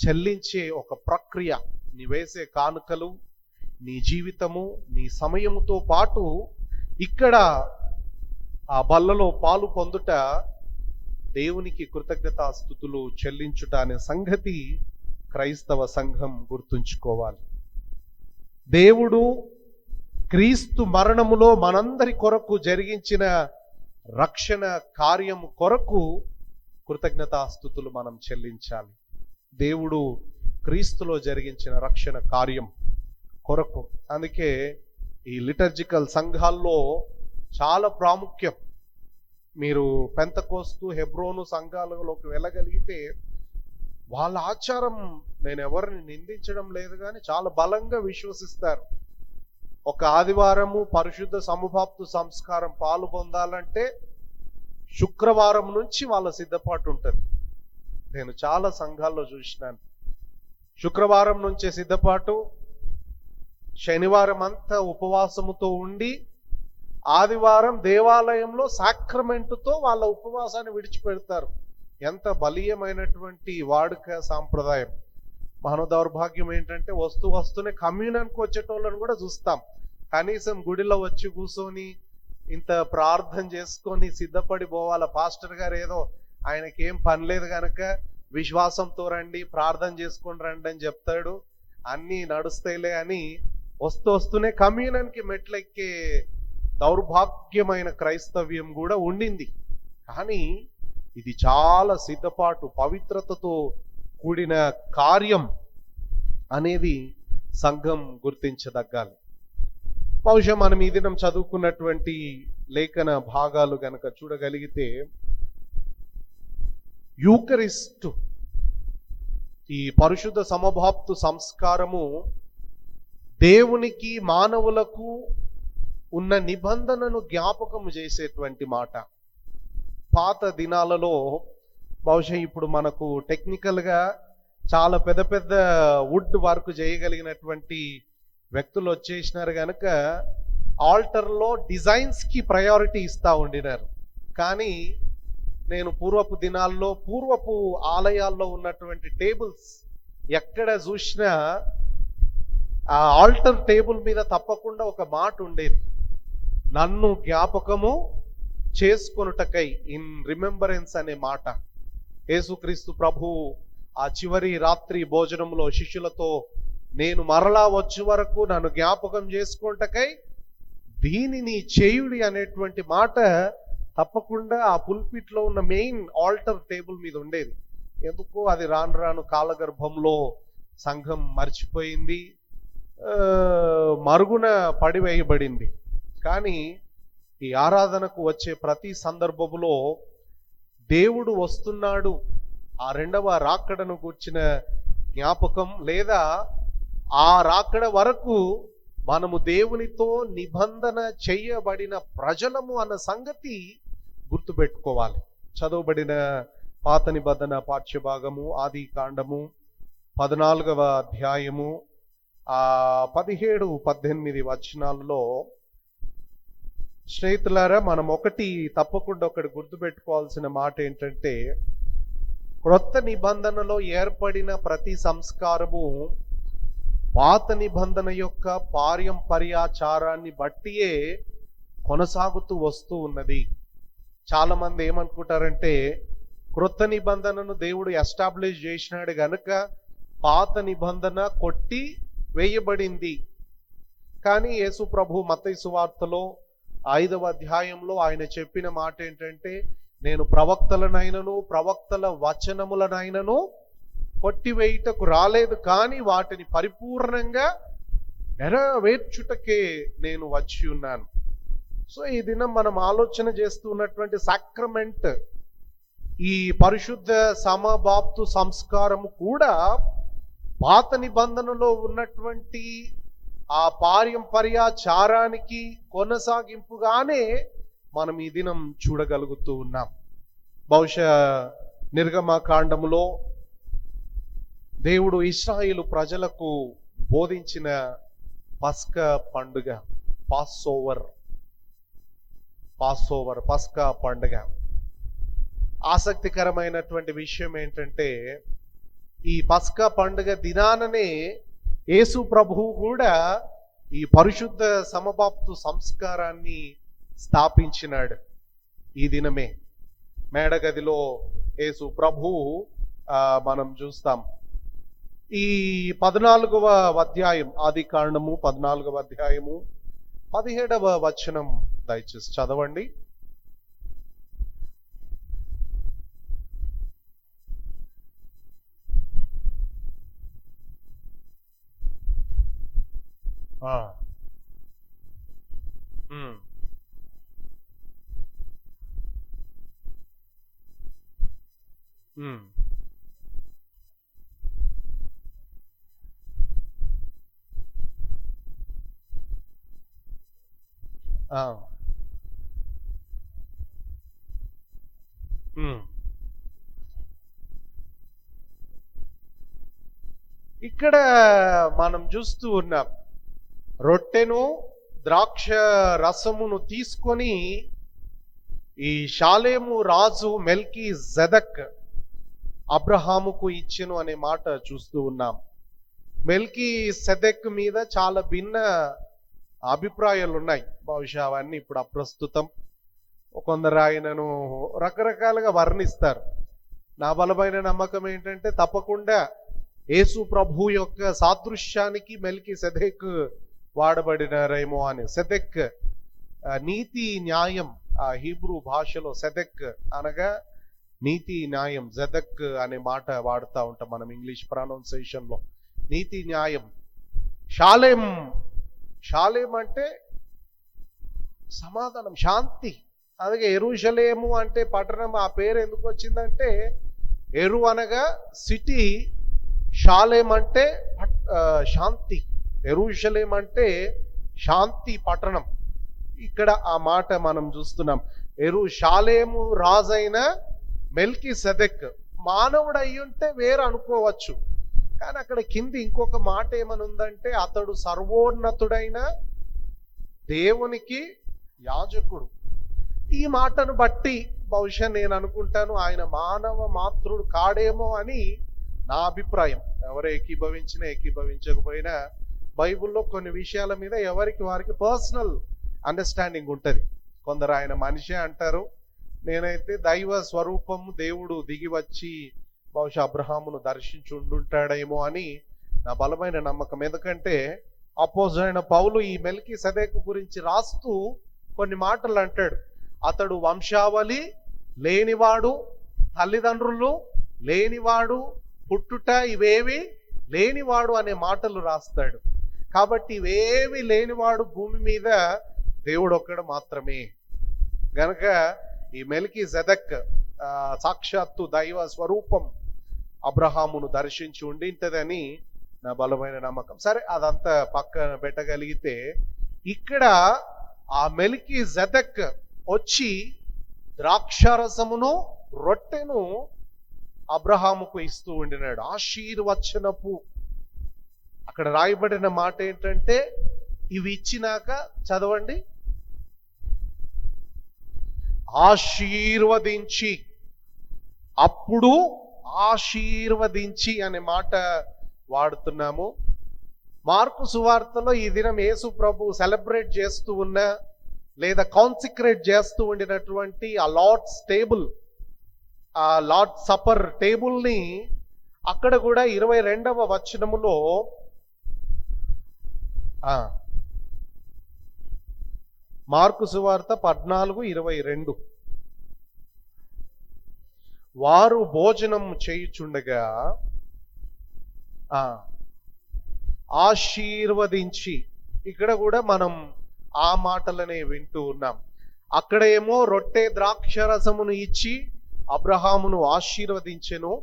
చెల్లించే ఒక ప్రక్రియ. నీ వేసే కానుకలు, నీ జీవితము, నీ సమయముతో పాటు ఇక్కడ ఆ బల్లలో పాలు పొందుట దేవునికి కృతజ్ఞతాస్తుతులు చెల్లించుట అనే సంగతి క్రైస్తవ సంఘం గుర్తుంచుకోవాలి. దేవుడు క్రీస్తు మరణములో మనందరి కొరకు జరిగించిన రక్షణ కార్యము కొరకు కృతజ్ఞతాస్తుతులు మనం చెల్లించాలి. దేవుడు క్రీస్తులో జరిగించిన రక్షణ కార్యం కొరకు. అందుకే ఈ లిటర్జికల్ సంఘాల్లో చాలా ప్రాముఖ్యం. మీరు పెంతకోస్తు, హెబ్రోను సంఘాలలోకి వెళ్ళగలిగితే వాళ్ళ ఆచారం, నేను ఎవరిని నిందించడం లేదు కానీ, చాలా బలంగా విశ్వసిస్తారు. ఒక ఆదివారము పరిశుద్ధ సముపాప్తు సంస్కారం పాలు పొందాలంటే శుక్రవారం నుంచి వాళ్ళ సిద్ధపాటు ఉంటుంది. నేను చాలా సంఘాల్లో చూసినాను. శుక్రవారం నుంచే సిద్ధపాటు, శనివారం అంతా ఉపవాసముతో ఉండి ఆదివారం దేవాలయంలో సాక్రమెంటుతో వాళ్ళ ఉపవాసాన్ని విడిచిపెడతారు. ఎంత బలీయమైనటువంటి వాడుక సాంప్రదాయం. మన దౌర్భాగ్యం ఏంటంటే వస్తూనే కమ్యూనియన్కి వచ్చేటోళ్ళని కూడా చూస్తాం. కనీసం గుడిలో వచ్చి కూర్చొని ఇంత ప్రార్థన చేసుకొని సిద్ధపడి పోవాల. పాస్టర్ గారు ఏదో ఆయనకి ఏం పని లేదు కనుక విశ్వాసంతో రండి, ప్రార్థన చేసుకొని రండి అని చెప్తాడు, అన్నీ నడుస్తాయిలే అని వస్తూనే కమ్యూనియన్కి మెట్లెక్కే దౌర్భాగ్యమైన క్రైస్తవ్యం కూడా ఉండింది. కానీ ఇది చాలా సిద్ధపాటు, పవిత్రతతో కూడిన కార్యం అనేది సంఘం గుర్తించదగ్గాలి. బహుశా మనం ఈ దినం చదువుకున్నటువంటి లేఖన భాగాలు గనక చూడగలిగితే యూకరిస్టు, ఈ పరిశుద్ధ సమభాప్తు సంస్కారము దేవునికి మానవులకు ఉన్న నిబంధనను జ్ఞాపకము చేసేటువంటి మాట. పాత దినాలలో బహుశా ఇప్పుడు మనకు టెక్నికల్గా చాలా పెద్ద పెద్ద వుడ్ వర్క్ చేయగలిగినటువంటి వ్యక్తులు వచ్చేసినారు కనుక ఆల్టర్లో డిజైన్స్కి ప్రయారిటీ ఇస్తూ ఉండినారు. కానీ నేను పూర్వపు దినాల్లో పూర్వపు ఆలయాల్లో ఉన్నటువంటి టేబుల్స్ ఎక్కడ చూసినా ఆ ఆల్టర్ టేబుల్ మీద తప్పకుండా ఒక మాట ఉండేది, నన్ను జ్ఞాపకము చేసుకొనుటకై, ఇన్ రిమెంబరెన్స్ అనే మాట. యేసుక్రీస్తు ప్రభు ఆ చివరి రాత్రి భోజనంలో శిష్యులతో, నేను మరలా వచ్చే వరకు నన్ను జ్ఞాపకం చేసుకొనుటకై దీనిని చేయుడి అనేటువంటి మాట తప్పకుండా ఆ పుల్పిట్లో ఉన్న మెయిన్ ఆల్టర్ టేబుల్ మీద ఉండేది. ఎందుకో అది రాను రాను కాలగర్భంలో సంఘం మర్చిపోయింది, మరుగున పడివేయబడింది. కానీ ఈ ఆరాధనకు వచ్చే ప్రతి సందర్భంలో దేవుడు వస్తున్నాడు, ఆ రెండవ రాకడను గూర్చిన జ్ఞాపకం, లేదా ఆ రాకడ వరకు మనము దేవునితో నిబంధన చేయబడిన ప్రజలము అన్న సంగతి గుర్తుపెట్టుకోవాలి. చదవబడిన పాత నిబంధన పాఠ్యభాగము ఆది కాండము 14వ అధ్యాయము 17-18 వచనాల్లో, స్నేహితులారా, మనం తప్పకుండా ఒకటి గుర్తుపెట్టుకోవాల్సిన మాట ఏంటంటే, క్రొత్త నిబంధనలో ఏర్పడిన ప్రతి సంస్కారము పాత నిబంధన యొక్క పారంపర్యాచారాన్ని బట్టియే కొనసాగుతూ వస్తూ ఉన్నది. చాలా మంది ఏమనుకుంటారంటే, క్రొత్త నిబంధనను దేవుడు ఎస్టాబ్లిష్ చేసినాడు గనుక పాత నిబంధన కొట్టి వేయబడింది. కానీ యేసు ప్రభు మత్తయి సువార్తలో 5వ అధ్యాయంలో ఆయన చెప్పిన మాట ఏంటంటే, నేను ప్రవక్తలనైనను ప్రవక్తల వచనములనైనను కొట్టివేయుటకు రాలేదు, కానీ వాటిని పరిపూర్ణంగా నెరవేర్చుటకే నేను వచ్చి ఉన్నాను. సో ఈ దినం మనం ఆలోచన చేస్తున్నటువంటి సాక్రమెంట్, ఈ పరిశుద్ధ సమబాప్తు సంస్కారము కూడా పాత నిబంధనలో ఉన్నటువంటి ఆ పారంపర్యాచారానికి కొనసాగింపుగానే మనం ఈ దినం చూడగలుగుతూ ఉన్నాం. బహుశా నిర్గమకాండములో దేవుడు ఇశ్రాయేలు ప్రజలకు బోధించిన పస్కా పండుగ, పస్కా పండుగ. ఆసక్తికరమైనటువంటి విషయం ఏంటంటే, ఈ పస్కా పండుగ దినాననే యేసు ప్రభువు కూడా ఈ పరిశుద్ధ సమబాప్తు సంస్కారాన్ని స్థాపించినాడు. ఈ దినమే మేడగదిలో యేసు ప్రభువు మనం చూస్తాం. ఈ 14వ అధ్యాయం ఆది కాండము 14వ అధ్యాయము 17వ వచనం దయచేసి చదవండి. ఇక్కడ మనం చూస్తూ ఉన్నాం, రొట్టెను ద్రాక్ష రసమును తీసుకొని ఈ షాలేము రాజు మెల్కీ జెదక్ అబ్రహాముకు ఇచ్చెను అనే మాట చూస్తూ ఉన్నాం. మెల్కీ సెదెక్ మీద చాలా భిన్న అభిప్రాయాలు ఉన్నాయి. బహుశా అవన్నీ ఇప్పుడు అప్రస్తుతం. కొందరు ఆయనను రకరకాలుగా వర్ణిస్తారు. నా బలమైన నమ్మకం ఏంటంటే తప్పకుండా యేసు ప్రభు యొక్క సాదృశ్యానికి మెల్కీ సెదెక్ వాడబడినారేమో అని. సెదెక్ నీతి న్యాయం, ఆ హీబ్రూ భాషలో సెదెక్ అనగా నీతి న్యాయం. జెదక్ అనే మాట వాడుతూ ఉంటాం మనం ఇంగ్లీష్ ప్రొనౌన్సియేషన్ లో. నీతి న్యాయం. షాలేం, షాలేం అంటే సమాధానం, శాంతి. అలాగే యెరూషలేము అంటే పట్టణం. ఆ పేరు ఎందుకు వచ్చిందంటే ఎరు అనగా సిటీ, షాలేం అంటే శాంతి, యెరూషలేం అంటే శాంతి పట్టణం. ఇక్కడ ఆ మాట మనం చూస్తున్నాం. షాలేము రాజైన మెల్కీ సెదెక్ మానవుడు అయ్యుంటే వేరు అనుకోవచ్చు, కానీ అక్కడ కింది ఇంకొక మాట ఏమనుందంటే అతడు సర్వోన్నతుడైన దేవునికి యాజకుడు. ఈ మాటను బట్టి బహుశా నేను అనుకుంటాను ఆయన మానవ మాతృడు కాడేమో అని నా అభిప్రాయం. ఎవరు ఏకీభవించినా ఏకీభవించకపోయినా బైబిల్లో కొన్ని విషయాల మీద ఎవరికి వారికి పర్సనల్ అండర్స్టాండింగ్ ఉంటుంది. కొందరు ఆయన మనిషే అంటారు. నేనైతే దైవ స్వరూపం దేవుడు దిగి వచ్చి బహుశా అబ్రహామును దర్శించి ఉండుంటాడేమో అని నా బలమైన నమ్మకం. ఎందుకంటే అపోజిట్ పౌలు ఈ మెల్కీ సెదెక్ గురించి రాస్తూ కొన్ని మాటలు అంటాడు. అతడు వంశావళి లేనివాడు, తల్లిదండ్రులు లేనివాడు, పుట్టుట ఇవేవి లేనివాడు అనే మాటలు రాస్తాడు. కాబట్టి ఇవేవి లేనివాడు భూమి మీద దేవుడు ఒక్కడు మాత్రమే. గనక ఈ మెల్కీ సెదెక్ సాక్షాత్తు దైవ స్వరూపం అబ్రహామును దర్శించి ఉండింటదని నా బలమైన నమ్మకం. సరే, అదంతా పక్కన పెట్టగలిగితే ఇక్కడ ఆ మెల్కీ సెదెక్ వచ్చి ద్రాక్షారసమును రొట్టెను అబ్రహాముకు ఇస్తూ ఉండినాడు. ఆశీర్వచనపు అక్కడ రాయబడిన మాట ఏంటంటే ఇవి ఇచ్చినాక చదవండి, ఆశీర్వదించి, అప్పుడు ఆశీర్వదించి అనే మాట వాడుతున్నాము. మార్కు సువార్తలో ఈ దినం యేసు ప్రభు సెలబ్రేట్ చేస్తూ ఉన్న లేదా కాన్సిక్రేట్ చేస్తూ ఉండినటువంటి ఆ లార్డ్స్ టేబుల్, ఆ లార్డ్ సపర్ టేబుల్ని అక్కడ కూడా 22వ వచనములో మార్కు సువార్త 14:22 వారు భోజనం చేయుచుండగా ఆశీర్వదించి, ఇక్కడ కూడా మనం ఆ మాటలనే వింటూ ఉన్నాం. అక్కడ ఏమో రొట్టె ద్రాక్షరసమును ఇచ్చి అబ్రహామును ఆశీర్వదించెను.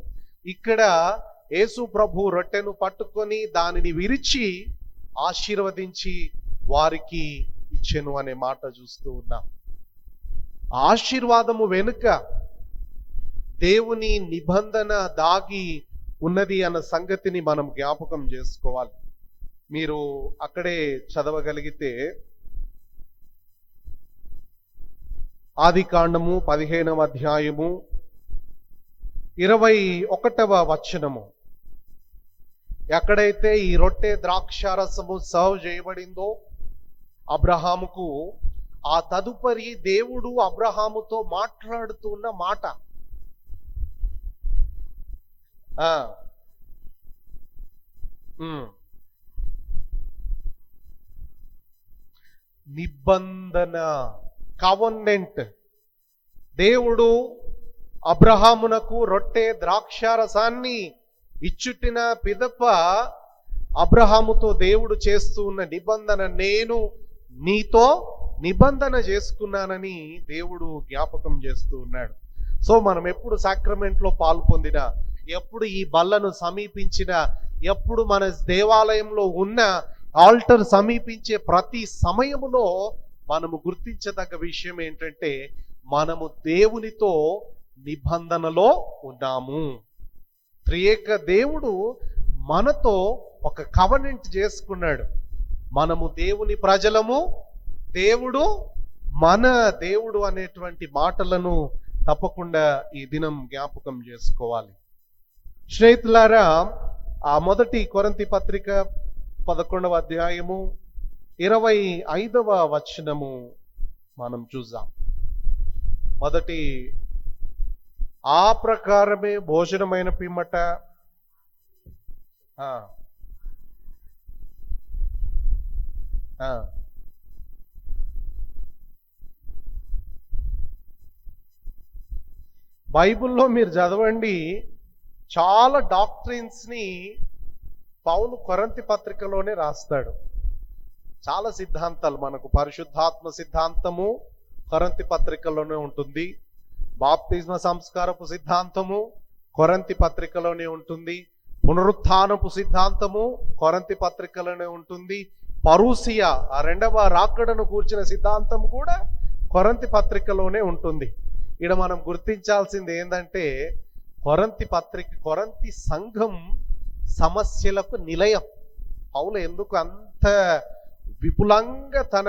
ఇక్కడ యేసు ప్రభు రొట్టెను పట్టుకొని దానిని విరిచి ఆశీర్వదించి వారికి ఇచ్చెను అనే మాట చూస్తూ ఉన్నాం. ఆశీర్వాదము వెనుక దేవుని నిబంధన దాగి ఉన్నది అన్న సంగతిని మనం జ్ఞాపకం చేసుకోవాలి. మీరు అక్కడే చదవగలిగితే ఆదికాండము 15వ అధ్యాయము 21వ వచనము, ఎక్కడైతే ఈ రొట్టె ద్రాక్షారసము సర్వ్ చేయబడిందో అబ్రహాముకు, ఆ తదుపరి దేవుడు అబ్రహాముతో మాట్లాడుతున్న మాట నిబంధన, కవెనెంట్. దేవుడు అబ్రహామునకు రొట్టె ద్రాక్షారసాన్ని ఇచ్చుటిన పిదప అబ్రహాముతో దేవుడు చేస్తూ ఉన్న నిబంధన, నేను నీతో నిబంధన చేసుకున్నానని దేవుడు జ్ఞాపకం చేస్తూ ఉన్నాడు. సో మనం ఎప్పుడు సాక్రమెంట్లో పాల్పొందినా, ఎప్పుడు ఈ బల్లను సమీపించినా, ఎప్పుడు మన దేవాలయంలో ఉన్న ఆల్టర్ సమీపించే ప్రతి సమయములో మనము గుర్తించదగ్గ విషయం ఏంటంటే మనము దేవునితో నిబంధనలో ఉన్నాము. త్రియేక దేవుడు మనతో ఒక కవెనెంట్ చేసుకున్నాడు. మనము దేవుని ప్రజలము, దేవుడు మన దేవుడు అనేటువంటి మాటలను తప్పకుండా ఈ దినం జ్ఞాపకం చేసుకోవాలి. స్నేహితులారా, ఆ మొదటి కొరింథీ పత్రిక 11వ అధ్యాయము 25వ వచనము మనం చూద్దాం. మొదటి ఆ ప్రకారమే భోజనమైన పిమ్మట బైబిల్లో మీరు చదవండి, చాలా డాక్ట్రిన్స్ ని పౌలు కొరింథీ పత్రికలోనే రాస్తాడు. చాలా సిద్ధాంతాలు మనకు పరిశుద్ధాత్మ సిద్ధాంతము కొరింథీ పత్రికలోనే ఉంటుంది. బాప్తిస్మ సంస్కారపు సిద్ధాంతము కొరింథీ పత్రికలోనే ఉంటుంది. పునరుత్థానపు సిద్ధాంతము కొరింథీ పత్రికలోనే ఉంటుంది. పరూసియా, ఆ రెండవ రాకడను కూర్చిన సిద్ధాంతం కూడా కొరింథీ పత్రికలోనే ఉంటుంది. ఇక్కడ మనం గుర్తించాల్సింది ఏంటంటే, కొరింథీ సంఘం సమస్యలకు నిలయం. పౌలు ఎందుకు అంత విపులంగా తన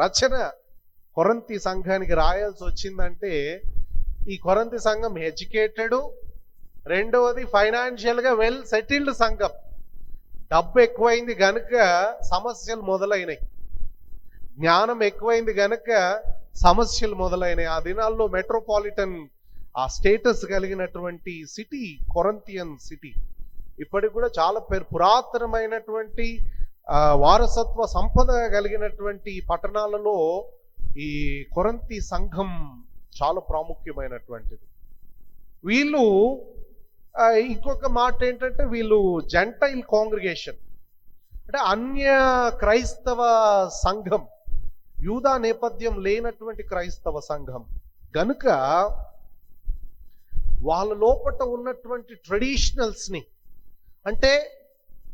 రచన కొరింథీ సంఘానికి రాయాల్సి వచ్చిందంటే, ఈ కొరింథీ సంఘం ఎడ్యుకేటెడ్, రెండవది ఫైనాన్షియల్ గా వెల్ సెటిల్డ్ సంఘం. డబ్బు ఎక్కువైంది గనుక సమస్యలు మొదలైనాయి, జ్ఞానం ఎక్కువైంది గనుక సమస్యలు మొదలైనాయి. ఆ దినాల్లో మెట్రోపాలిటన్ ఆ స్టేటస్ కలిగినటువంటి సిటీ కొరింథియన్ సిటీ. ఇప్పటికి కూడా చాలా పురాతనమైనటువంటి వారసత్వ సంపద కలిగినటువంటి పట్టణాలలో ఈ కొరింథీ సంఘం చాలా ప్రాముఖ్యమైనటువంటిది. వీళ్ళు ఇంకొక మాట ఏంటంటే, వీళ్ళు జెంటైల్ కాంగ్రిగేషన్, అంటే అన్య క్రైస్తవ సంఘం, యూదా నేపథ్యం లేనటువంటి క్రైస్తవ సంఘం గనుక వాళ్ళ లోపట ఉన్నటువంటి ట్రెడిషనల్స్ ని, అంటే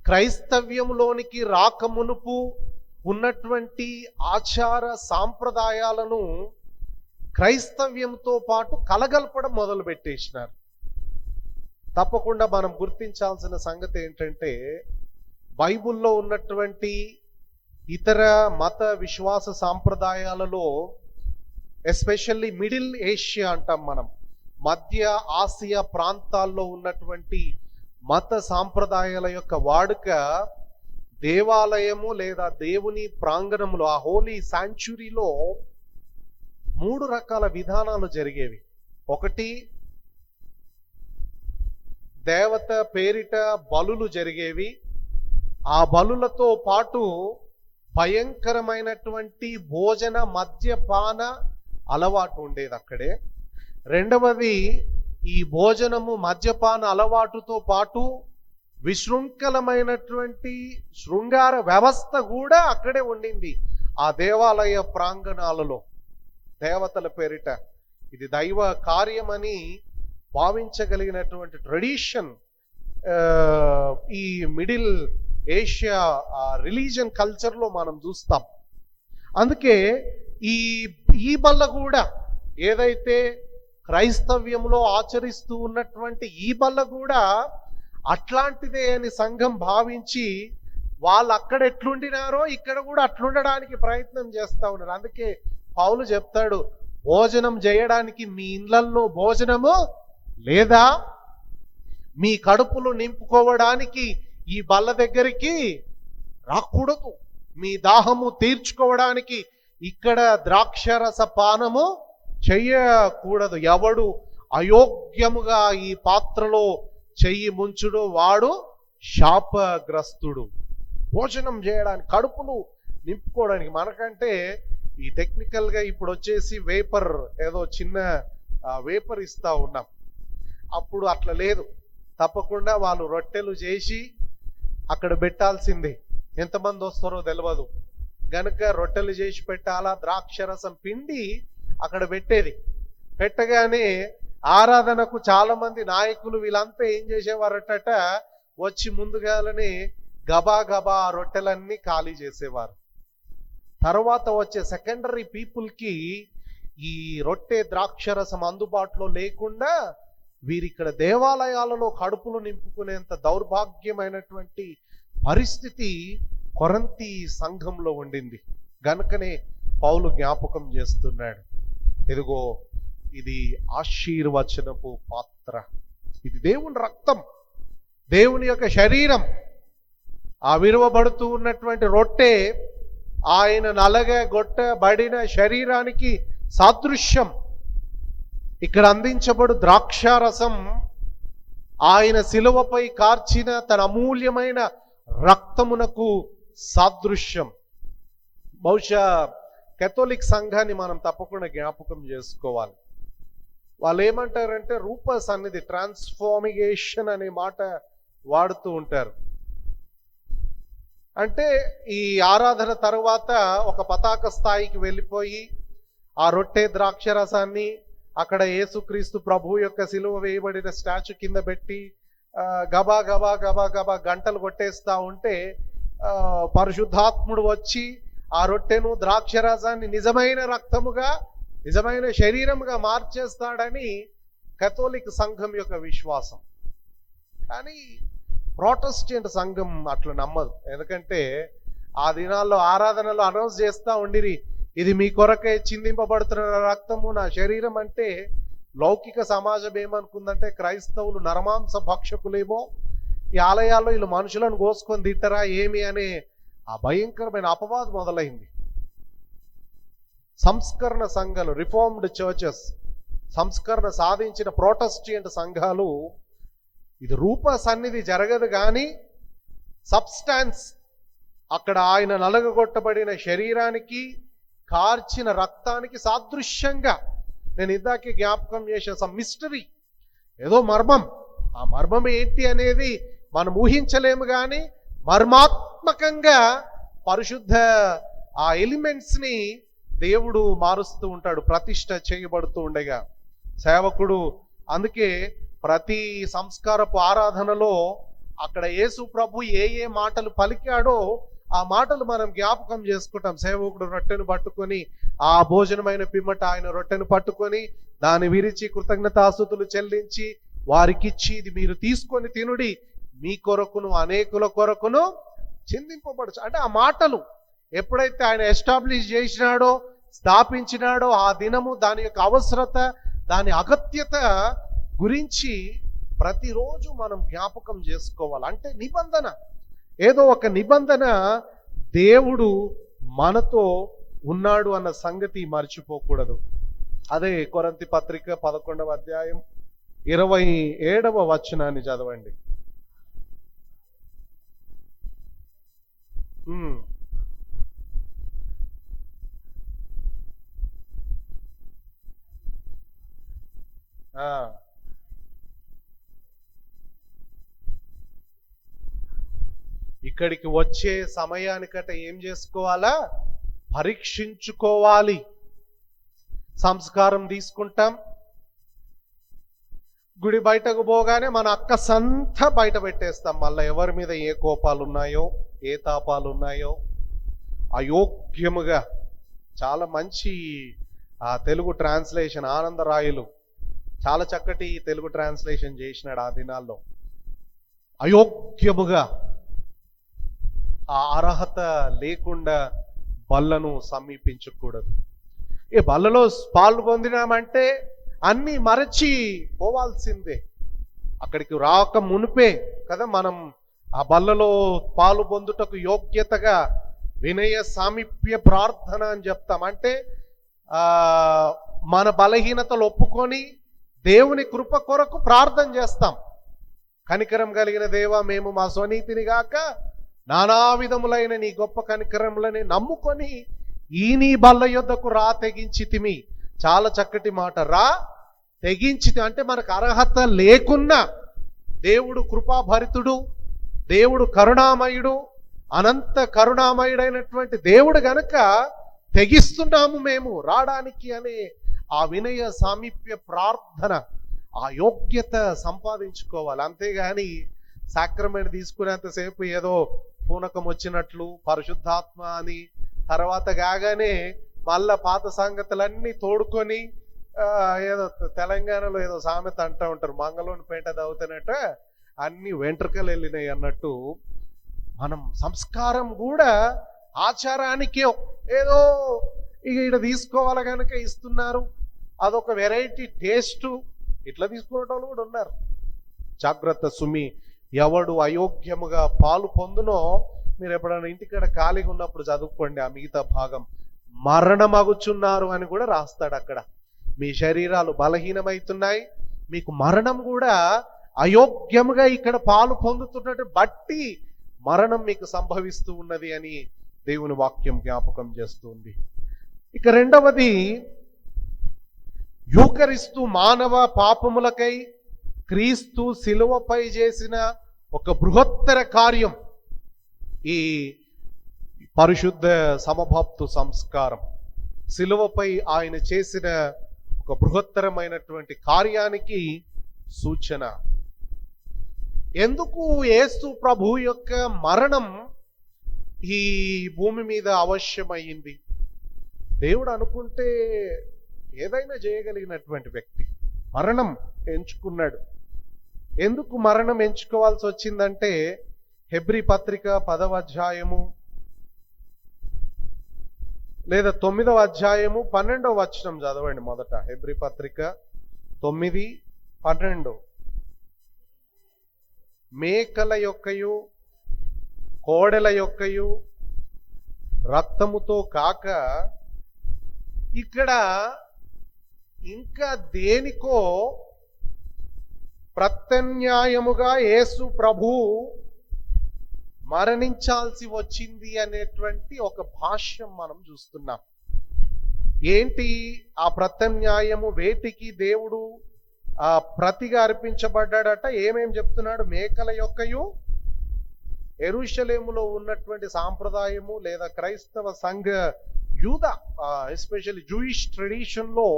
క్రైస్తవ్యంలోనికి రాకమునుపు ఉన్నటువంటి ఆచార సాంప్రదాయాలను క్రైస్తవ్యంతో పాటు కలగలపడం మొదలు పెట్టేసినారు. తప్పకుండా మనం గుర్తించాల్సిన సంగతి ఏంటంటే, బైబిల్లో ఉన్నటువంటి ఇతర మత విశ్వాస సాంప్రదాయాలలో, ఎస్పెషల్లీ మిడిల్ ఏషియా అంటాం మనం, మధ్య ఆసియా ప్రాంతాల్లో ఉన్నటువంటి మత సాంప్రదాయాల యొక్క వాడుక దేవాలయము లేదా దేవుని ప్రాంగణములో, ఆ హోలీ శాంచురీలో 3 రకాల విధానాలు జరిగేవి. ఒకటి, దేవత పేరిట బలులు జరిగేవి. ఆ బలులతో పాటు భయంకరమైనటువంటి భోజన మద్యపాన అలవాటు ఉండేది అక్కడే. రెండవది, ఈ భోజనము మద్యపాన అలవాటుతో పాటు విశృంఖలమైనటువంటి శృంగార వ్యవస్థ కూడా అక్కడే ఉండింది ఆ దేవాలయ ప్రాంగణాలలో. దేవతల పేరిట ఇది దైవ కార్యమని భావించగలిగినటువంటి ట్రెడిషన్ ఈ మిడిల్ ఏషియా రిలీజియన్ కల్చర్లో మనం చూస్తాం. అందుకే ఈ బల్ల కూడా, ఏదైతే క్రైస్తవ్యంలో ఆచరిస్తూ ఉన్నటువంటి ఈ బల్ల కూడా అట్లాంటిదే అని సంఘం భావించి వాళ్ళు అక్కడ ఎట్లుండినారో ఇక్కడ కూడా అట్లుండడానికి ప్రయత్నం చేస్తూ ఉన్నారు. అందుకే పౌలు చెప్తాడు, భోజనం చేయడానికి మీ ఇళ్లల్లో భోజనము లేదా? మీ కడుపులు నింపుకోవడానికి ఈ బల్ల దగ్గరికి రాకూడదు. మీ దాహము తీర్చుకోవడానికి ఇక్కడ ద్రాక్షరస పానము చెయ్యకూడదు. ఎవడు అయోగ్యముగా ఈ పాత్రలో చెయ్యి ముంచుడో వాడు శాపగ్రస్తుడు. భోజనం చేయడానికి, కడుపులు నింపుకోవడానికి. మనకంటే ఈ టెక్నికల్ గా ఇప్పుడు వచ్చేసి వేపర్, ఏదో చిన్న వేపర్ ఇస్తా ఉన్నాం. అప్పుడు అట్లా లేదు. తప్పకుండా వాళ్ళు రొట్టెలు చేసి అక్కడ పెట్టాల్సిందే. ఎంతమంది వస్తారో తెలియదు గనుక రొట్టెలు చేసి పెట్టాలా, ద్రాక్షరసం పిండి అక్కడ పెట్టేది. పెట్టగానే ఆరాధనకు చాలా మంది నాయకులు వీళ్ళంతా ఏం చేసేవారట, వచ్చి ముందుగానే గబా గబా ఆ రొట్టెలన్నీ ఖాళీ చేసేవారు. తర్వాత వచ్చే సెకండరీ పీపుల్ కి ఈ రొట్టె ద్రాక్షరసం అందుబాటులో లేకుండా వీరిక్కడ దేవాలయాలలో కడుపులు నింపుకునేంత దౌర్భాగ్యమైనటువంటి పరిస్థితి కొరింథీ సంఘంలో ఉండింది. గనుకనే పౌలు జ్ఞాపకం చేస్తున్నాడు, ఇదిగో ఇది ఆశీర్వచనపు పాత్ర, ఇది దేవుని రక్తం, దేవుని యొక్క శరీరం. ఆ విరువబడుతూ ఉన్నటువంటి రొట్టె ఆయన నలగగొట్టబడిన శరీరానికి సాదృశ్యం. ఇక్కడ అందించబడు ద్రాక్షారసం ఆయన శిలువపై కార్చిన తన అమూల్యమైన రక్తమునకు సాదృశ్యం. బహుశా కేథోలిక్ సంఘాన్ని మనం తప్పకుండా జ్ఞాపకం చేసుకోవాలి. వాళ్ళు ఏమంటారంటే రూప సన్నిధి, ట్రాన్స్ఫార్మిగేషన్ అనే మాట వాడుతూ ఉంటారు. అంటే ఈ ఆరాధన తరువాత ఒక పతాక స్థాయికి వెళ్ళిపోయి ఆ రొట్టె ద్రాక్షరసాన్ని అక్కడ యేసుక్రీస్తు ప్రభు యొక్క సిలువ వేయబడిన స్టాచ్యూ కింద పెట్టి గబా గబా గబా గబా గంటలు కొట్టేస్తా ఉంటే పరిశుద్ధాత్ముడు వచ్చి ఆ రొట్టెను ద్రాక్షరసాన్ని నిజమైన రక్తముగా, నిజమైన శరీరముగా మార్చేస్తాడని కథోలిక్ సంఘం యొక్క విశ్వాసం. కానీ ప్రొటెస్టెంట్ సంఘం అట్లా నమ్మదు. ఎందుకంటే ఆ దినాల్లో ఆరాధనలో అనౌన్స్ చేస్తూ ఉండిరి, ఇది మీ కొరకే చిందింపబడుతున్న రక్తము, నా శరీరం. అంటే లౌకిక సమాజం ఏమనుకుందంటే క్రైస్తవులు నరమాంస భక్షకులేమో, ఈ ఆలయాల్లో వీళ్ళు మనుషులను కోసుకొని తిట్టరా ఏమి అనే ఆ భయంకరమైన అపవాదం మొదలైంది. సంస్కరణ సంఘాలు, రిఫార్మ్డ్ చర్చెస్, సంస్కరణ సాధించిన ప్రొటెస్టెంట్ సంఘాలు ఇది రూప సన్నిధి జరగదు కానీ సబ్స్టాన్స్, అక్కడ ఆయన నలగగొట్టబడిన శరీరానికి కార్చిన రక్తానికి సాదృశ్యంగా, నేను ఇందాకే జ్ఞాపకం చేసిన మిస్టరీ, ఏదో మర్మం. ఆ మర్మం ఏంటి అనేది మనం ఊహించలేము కానీ మర్మాత్మకంగా పరిశుద్ధ ఆ ఎలిమెంట్స్ని దేవుడు మారుస్తూ ఉంటాడు ప్రతిష్ట చేయబడుతూ ఉండగా. సేవకుడు అందుకే ప్రతి సంస్కారపు ఆరాధనలో అక్కడ యేసు ప్రభు ఏ ఏ మాటలు పలికాడో ఆ మాటలు మనం జ్ఞాపకం చేసుకుంటాం. సేవకుడు రొట్టెను పట్టుకొని ఆ భోజనమైన పిమ్మట ఆయన రొట్టెను పట్టుకొని దాన్ని విరిచి కృతజ్ఞతాస్తుతులు చెల్లించి వారికిచ్చి, ఇది మీరు తీసుకొని తినుడి, మీ కొరకును అనేకుల కొరకును చిందింపబడచ్చు. అంటే ఆ మాటలు ఎప్పుడైతే ఆయన ఎస్టాబ్లిష్ చేసినాడో, స్థాపించినాడో, ఆ దినము దాని యొక్క అవసరత, దాని అగత్యత గురించి ప్రతిరోజు మనం జ్ఞాపకం చేసుకోవాలి. అంటే నిబంధన, ఏదో ఒక నిబంధన, దేవుడు మనతో ఉన్నాడు అన్న సంగతి మర్చిపోకూడదు. అదే కొరింథీ పత్రిక 11వ అధ్యాయం 27వ వచనాన్ని చదవండి. ఇక్కడికి వచ్చే సమయానికట ఏం చేసుకోవాలా? పరీక్షించుకోవాలి. సంస్కారం తీసుకుంటాం, గుడి బయటకు పోగానే మన అక్క సంత బయట పెట్టేస్తాం. మళ్ళీ ఎవరి మీద ఏ కోపాలు ఉన్నాయో, ఏ తాపాలు ఉన్నాయో అయోగ్యముగా. చాలా మంచి ఆ తెలుగు ట్రాన్స్లేషన్ ఆనందరాయులు చాలా చక్కటి తెలుగు ట్రాన్స్లేషన్ చేసినాడు ఆ దినాల్లో. అయోగ్యముగా, ఆ అర్హత లేకుండా బల్లను సమీపించకూడదు. ఈ బల్లలో పాల్గొందినామంటే అన్నీ మరచి పోవాల్సిందే. అక్కడికి రాక మునిపే కదా మనం ఆ బల్లలో పాలు పొందుటకు యోగ్యతగా వినయ సామీప్య ప్రార్థన అని చెప్తాం. అంటే మన బలహీనతలు ఒప్పుకొని దేవుని కృప కొరకు ప్రార్థన చేస్తాం. కనికరం కలిగిన దేవా, మేము మా స్వనీతిని గాక నానా విధములైన నీ గొప్ప కనికరములని నమ్ముకొని ఈ నీ బల్ల యొద్దకు రా తెగించితిమి. చాలా చక్కటి మాట, రా తెగించితి. అంటే మనకు అర్హత లేకున్నా దేవుడు కృపాభరితుడు, దేవుడు కరుణామయుడు, అనంత కరుణామయుడైనటువంటి దేవుడు గనక తెగిస్తున్నాము మేము రావడానికి అనే ఆ వినయ సామీప్య ప్రార్థన, ఆ యోగ్యత సంపాదించుకోవాలి. అంతేగాని సాక్రమెంట్ తీసుకునేంతసేపు ఏదో పూనకం వచ్చినట్లు పరిశుద్ధాత్మ అని తర్వాత కాగానే మళ్ళా పాత సంగతులన్నీ తోడుకొని ఏదో తెలంగాణలో ఏదో సామెత అంటూ ఉంటారు, మంగళూని పేట దవుతున్నట్ట అన్ని వెంట్రుకలు వెళ్ళినాయి అన్నట్టు. మనం సంస్కారం కూడా ఆచారానికే ఏదో ఇక ఇక్కడ తీసుకోవాలి కనుక ఇస్తున్నారు, అదొక వెరైటీ టేస్టు, ఇట్లా తీసుకునే వాళ్ళు కూడా ఉన్నారు. జాగ్రత్త సుమి, ఎవడు అయోగ్యముగా పాలు పొందునో, మీరు ఎప్పుడైనా ఇంటికాడ ఖాళీగా ఉన్నప్పుడు చదువుకోండి ఆ మిగతా భాగం. మరణమగుచున్నారు అని కూడా రాస్తాడు అక్కడ. మీ శరీరాలు బలహీనమవుతున్నాయి, మీకు మరణం కూడా అయోగ్యముగా ఇక్కడ పాలు పొందుతున్నట్టు బట్టి మరణం మీకు సంభవిస్తూ ఉన్నది అని దేవుని వాక్యం జ్ఞాపకం చేస్తుంది. ఇక రెండవది, యూకరిస్తు మానవ పాపములకై క్రీస్తు శిలువపై చేసిన ఒక బృహత్తర కార్యం ఈ పరిశుద్ధ సమభాప్తు సంస్కారం. శిలువపై ఆయన చేసిన ఒక బృహత్తరమైనటువంటి కార్యానికి సూచన. ఎందుకు యేసు ప్రభు యొక్క మరణం ఈ భూమి మీద అవశ్యమైంది? దేవుడు అనుకుంటే ఏదైనా చేయగలిగినటువంటి వ్యక్తి మరణం ఎంచుకున్నాడు. ఎందుకు మరణం ఎంచుకోవాల్సి వచ్చిందంటే, హెబ్రీ పత్రిక 10వ అధ్యాయము లేదా 9వ అధ్యాయము 12వ వచనం చదవండి. మొదట హెబ్రీ పత్రిక 9:12. మేకల యొక్కయు కోడెల యొక్కయు రక్తముతో కాక ఇక్కడ ఇంకా దేనికో ప్రత్యామ్నాయముగా యేసు ప్రభు మరణించాల్సి వచ్చింది అనేటువంటి ఒక భాష్యం మనం చూస్తున్నాం. ఏంటి ఆ ప్రత్యామ్నాయము? వేటికి దేవుడు ప్రతిగా అర్పించబడ్డాడట? ఏమేం చెప్తున్నాడు? మేకల యొక్కయు, యెరూషలేములో ఉన్నటువంటి సాంప్రదాయము లేదా క్రైస్తవ సంఘ యూద ఎస్పెషల్లీ జూయిష్ ట్రెడిషన్ లో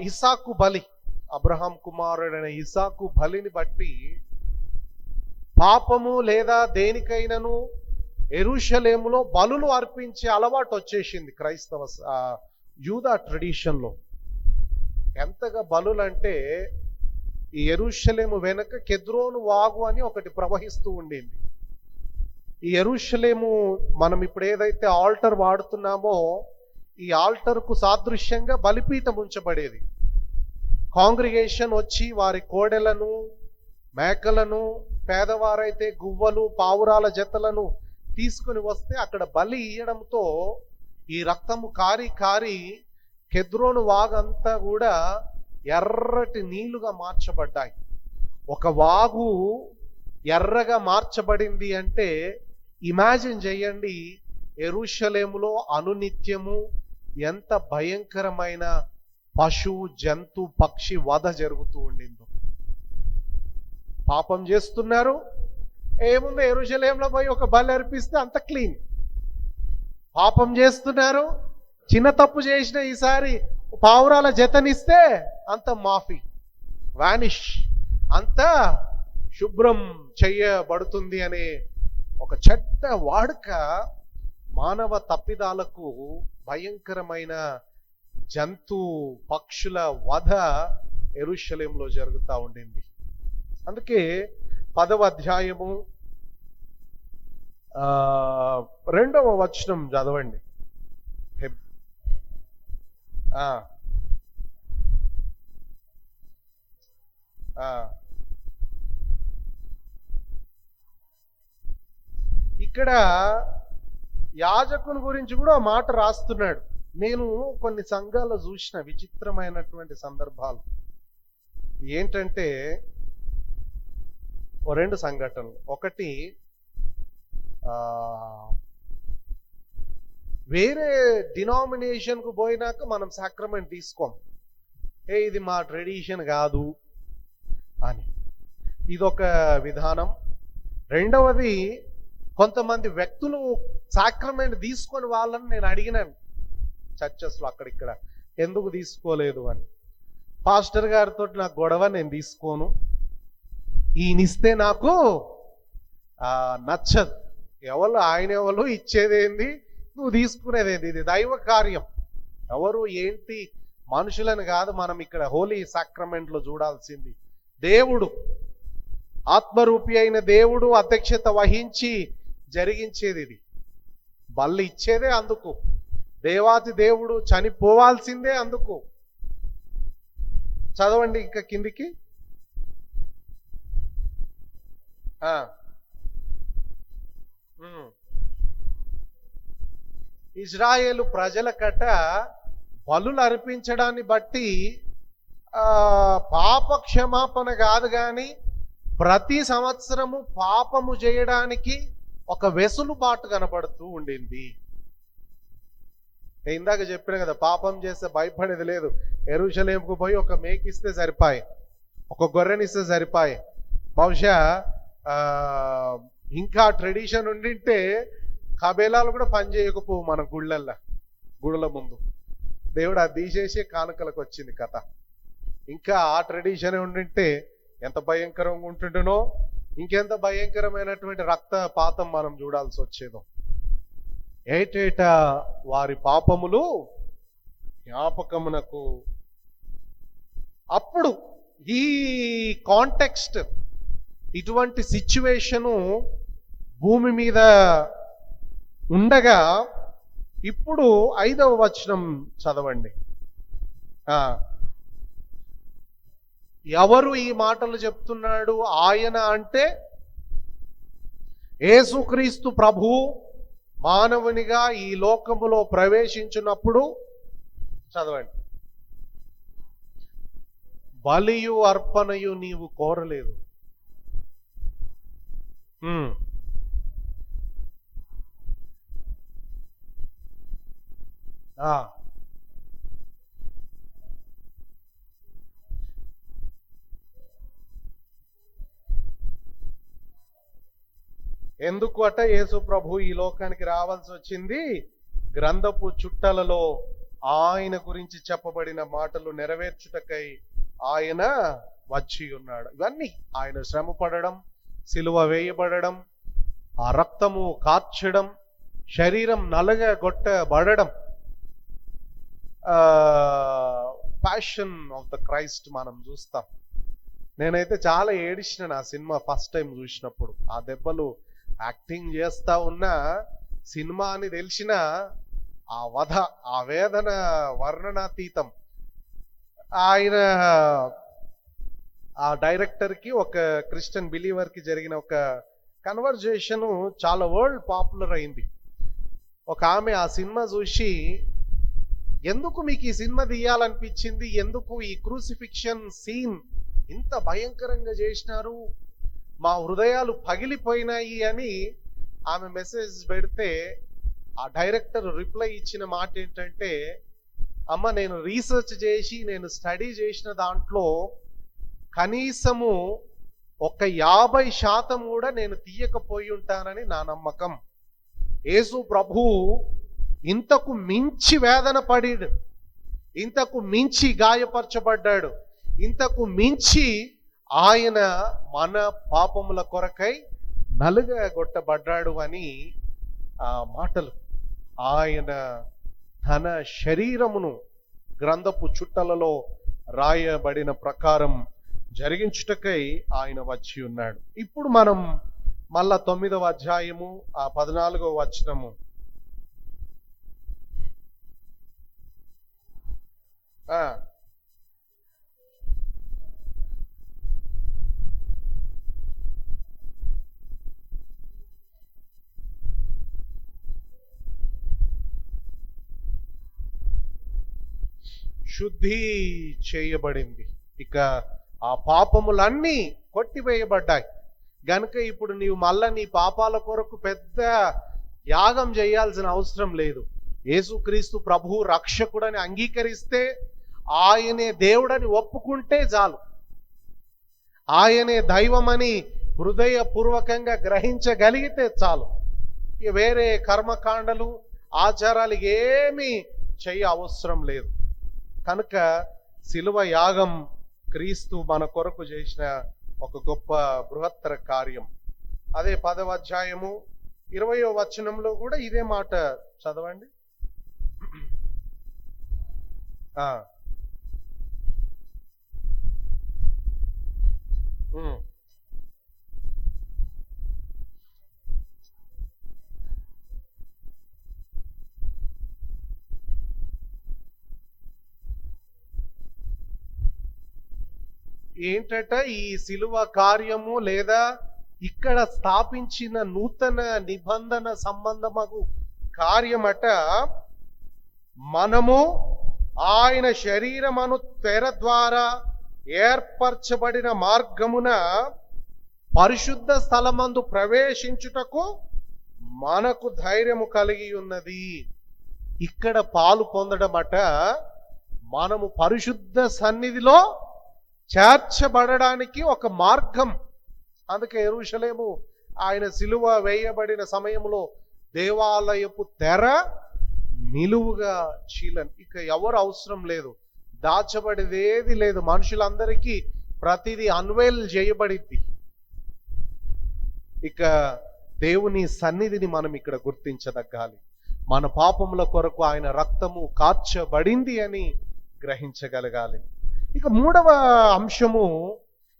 ఇసాకు బలి, అబ్రహాం కుమారుడైన ఇసాకు బలిని బట్టి పాపము లేదా దేనికైనాను యెరూషలేములో బలులు అర్పించే అలవాటు వచ్చేసింది క్రైస్తవ యూదా ట్రెడిషన్ లో. ఎంతగా బలులంటే, ఈ యెరూషలేము వెనక కెద్రోను వాగు అని ఒకటి ప్రవహిస్తూ ఉండింది. ఈ యెరూషలేము మనం ఇప్పుడు ఏదైతే ఆల్టర్ వాడుతున్నామో, ఈ ఆల్టర్కు సాదృశ్యంగా బలిపీఠం ఉంచబడేది. కాంగ్రిగేషన్ వచ్చి వారి కోడెలను, మేకలను, పేదవారైతే గువ్వలు, పావురాల జతలను తీసుకుని వస్తే అక్కడ బలి ఇయ్యడంతో ఈ రక్తము కారి కారి కెద్రోను వాగంతా కూడా ఎర్రటి నీళ్లుగా మార్చబడ్డాయి. ఒక వాగు ఎర్రగా మార్చబడింది అంటే ఇమాజిన్ చేయండి, యెరూషలేములో అనునిత్యము ఎంత భయంకరమైన పశువు, జంతు, పక్షి వధ జరుగుతూ ఉండిందో. పాపం చేస్తున్నారు, ఏముందో యెరూషలేములో పోయి ఒక బలి అర్పిస్తే అంత క్లీన్. పాపం చేస్తున్నారు, చిన్న తప్పు చేసిన ఈసారి పావురాల జతనిస్తే అంత మాఫీ, వానిష్, అంత శుభ్రం చెయ్యబడుతుంది అనే ఒక చెడ్డ వాడుక మానవ తప్పిదాలకు భయంకరమైన జంతు పక్షుల వధ యెరూషలేములో జరుగుతూ ఉండింది. అందుకే 10వ అధ్యాయము 2వ వచనం చదవండి. ఇక్కడ యాజకుని గురించి కూడా మాట రాస్తున్నాడు. నేను కొన్ని సంఘాల్లో చూసిన విచిత్రమైనటువంటి సందర్భాలు ఏంటంటే, 2 సంఘటనలు. ఒకటి, వేరే డినామినేషన్కు పోయినాక మనం సాక్రమెంట్ తీసుకోం, ఇది మా ట్రెడిషన్ కాదు అని, ఇదొక విధానం. రెండవది, కొంతమంది వ్యక్తులు సాక్రమెంట్ తీసుకొని వాళ్ళని నేను అడిగినాను చర్చెస్లో అక్కడిక్కడ, ఎందుకు తీసుకోలేదు అని. పాస్టర్ గారితో నాకు గొడవ, నేను తీసుకోను, ఈయనిస్తే నాకు నచ్చదు, ఎవరు ఆయన ఎవరు ఇచ్చేదేంది, నువ్వు తీసుకునేదేంది, ఇది దైవ కార్యం, ఎవరు ఏంటి మనుషులను కాదు మనం ఇక్కడ హోలీ సాక్రమెంట్లో చూడాల్సింది. దేవుడు, ఆత్మరూపి అయిన దేవుడు అధ్యక్షత వహించి జరిగించేది ఇది. బళ్ళు ఇచ్చేదే అందుకు. దేవాతి దేవుడు చనిపోవాల్సిందే అందుకు. చదవండి ఇంకా కిందికి. ఇజ్రాయేలు ప్రజలకట బలులు అర్పించడాన్ని బట్టి పాప క్షమాపణ కాదు కానీ ప్రతి సంవత్సరము పాపము చేయడానికి ఒక వెసులుబాటు కనబడుతూ ఉండింది. నేను ఇందాక చెప్పిన కదా, పాపం చేస్తే భయపడేది లేదు. యెరూషలేముకు పోయి ఒక మేకిస్తే సరిపాయి, ఒక గొర్రెనిస్తే సరిపాయి. బహుశా ఇంకా ట్రెడిషన్ ఉండింటే కబేలాలు కూడా పని చేయకపోవు మన గుళ్ళ ముందు. దేవుడు అది తీసేసి కానుకలకు వచ్చింది కథ. ఇంకా ఆ ట్రెడిషన్ ఉండింటే ఎంత భయంకరంగా ఉంటుండేనో, ఇంకెంత భయంకరమైనటువంటి రక్తపాతం మనం చూడాల్సి వచ్చేదో. ఏటేటా వారి పాపములు జ్ఞాపకమునకు. అప్పుడు ఈ కాంటెక్స్ట్, ఇటువంటి సిచ్యువేషను భూమి మీద ఉండగా ఇప్పుడు 5వ వచనం చదవండి. ఎవరు ఈ మాటలు చెప్తున్నాడు? ఆయన అంటే యేసుక్రీస్తు ప్రభువు మానవునిగా ఈ లోకములో ప్రవేశించినప్పుడు, చదవండి, బలియు అర్పణయు నీవు కోరలేదు. ఎందుకు అట యేసు ప్రభు ఈ లోకానికి రావాల్సి వచ్చింది? గ్రంథపు చుట్టలలో ఆయన గురించి చెప్పబడిన మాటలు నెరవేర్చుటకై ఆయన వచ్చి ఉన్నాడు. ఇవన్నీ ఆయన శ్రమ పడడం, సిలువ వేయబడడం, ఆ రక్తము కార్చడం, శరీరం నలగగొట్టబడడం, ప్యాషన్ ఆఫ్ ద క్రైస్ట్ మనం చూస్తాం. నేనైతే చాలా ఏడిచిన ఆ సినిమా ఫస్ట్ టైం చూసినప్పుడు. ఆ దెబ్బలు యాక్టింగ్ చేస్తా ఉన్న సినిమా అని తెలిసిన ఆ వధ, ఆ వేదన వర్ణనాతీతం. ఆయన ఆ డైరెక్టర్కి ఒక క్రిస్టియన్ బిలీవర్కి జరిగిన ఒక కన్వర్జేషను చాలా వరల్డ్ పాపులర్ అయింది. ఒక ఆమె ఆ సినిమా చూసి, ఎందుకు మీకు ఈ సినిమా తీయాలనిపించింది, ఎందుకు ఈ క్రూసిఫిక్షన్ సీన్ ఇంత భయంకరంగా చేసినారు, మా హృదయాలు పగిలిపోయినాయి అని ఆమె మెసేజ్ పెడితే ఆ డైరెక్టర్ రిప్లై ఇచ్చిన మాట ఏంటంటే, అమ్మ, నేను రీసెర్చ్ చేసి నేను స్టడీ చేసిన దాంట్లో కనీసము ఒక 50% కూడా నేను తీయకపోయి ఉంటానని నా నమ్మకం. యేసు ప్రభువు ఇంతకు మించి వేదన పడిడు, ఇంతకు మించి గాయపరచబడ్డాడు, ఇంతకు మించి ఆయన మన పాపముల కొరకై నలుగగొట్టబడ్డాడు అని ఆ మాటలు. ఆయన తన శరీరమును గ్రంథపు చుట్టలలో రాయబడిన ప్రకారం జరిగించుటకై ఆయన వచ్చి ఉన్నాడు. ఇప్పుడు మనం మళ్ళా 9వ అధ్యాయము 14వ వచనము. శుద్ధి చేయబడింది. ఇక ఆ పాపములన్నీ కొట్టివేయబడ్డాయి గనుక ఇప్పుడు నీవు మళ్ళా నీ పాపాల కొరకు పెద్ద యాగం చేయాల్సిన అవసరం లేదు. యేసుక్రీస్తు ప్రభువు రక్షకుడని అంగీకరిస్తే, ఆయనే దేవుడని ఒప్పుకుంటే చాలు, ఆయనే దైవమని హృదయపూర్వకంగా గ్రహించగలిగితే చాలు. ఇక వేరే కర్మకాండలు, ఆచారాలు ఏమీ చెయ్య అవసరం లేదు. కనుక శిలువ యాగం క్రీస్తు మన కొరకు చేసిన ఒక గొప్ప బృహత్తర కార్యం. అదే 10వ అధ్యాయము 20వ వచనంలో కూడా ఇదే మాట చదవండి. ఏంటట ఈ సిలువ కార్యము లేదా ఇక్కడ స్థాపించిన నూతన నిబంధన సంబంధమగు కార్యమట మనము ఆయన శరీరమును తెర ద్వారా ఏర్పరచబడిన మార్గమున పరిశుద్ధ స్థలమందు ప్రవేశించుటకు మనకు ధైర్యము కలిగి ఉన్నది. ఇక్కడ పాలు పొందడమట మనము పరిశుద్ధ సన్నిధిలో చేర్చబడడానికి ఒక మార్గం. అందుకే యెరూషలేము ఆయన సిలువ వేయబడిన సమయంలో దేవాలయపు తెర నిలువుగా చీలని, ఇక ఎవరు అవసరం లేదు, దాచబడేది ఏది లేదు, మనుషులందరికీ ప్రతిదీ అన్వేల్ చేయబడిద్ది. ఇక దేవుని సన్నిధిని మనం ఇక్కడ గుర్తించదగ్గాలి. మన పాపముల కొరకు ఆయన రక్తము కార్చబడింది అని గ్రహించగలగాలి. ఇక మూడవ అంశము,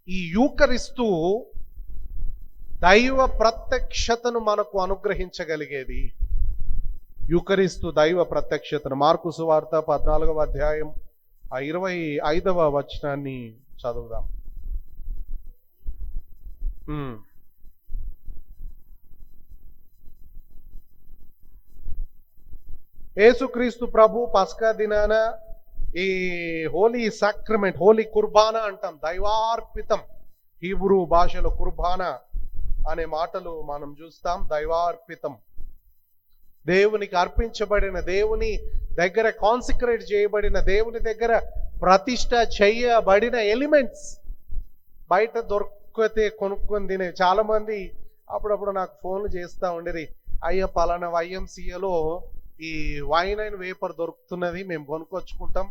ఈ యూకరిస్తు దైవ ప్రత్యక్షతను మనకు అనుగ్రహించగలిగేది. యూకరిస్తు దైవ ప్రత్యక్షతను మార్కు సువార్త 14వ అధ్యాయం 25వ వచనాన్ని చదువుదాం. యేసుక్రీస్తు ప్రభు పస్కా దినాన ఈ హోలీ సాక్రమెంట్, హోలీ కుర్బానా అంటాం, దైవార్పితం. హీబ్రూ భాషలో కుర్బానా అనే మాటలు మనం చూస్తాం. దైవార్పితం, దేవునికి అర్పించబడిన, దేవుని దగ్గర కాన్సిక్రేట్ చేయబడిన, దేవుని దగ్గర ప్రతిష్ట చేయబడిన ఎలిమెంట్స్ బయట దొరికితే కొనుక్కొని తినే. చాలా మంది అప్పుడప్పుడు నాకు ఫోన్లు చేస్తూ ఉండేది, అయ్యా పలానా YMCAలో ఈ వైన్ అండ్ వేపర్ దొరుకుతున్నది, మేము కొనుక్కొచ్చుకుంటాం,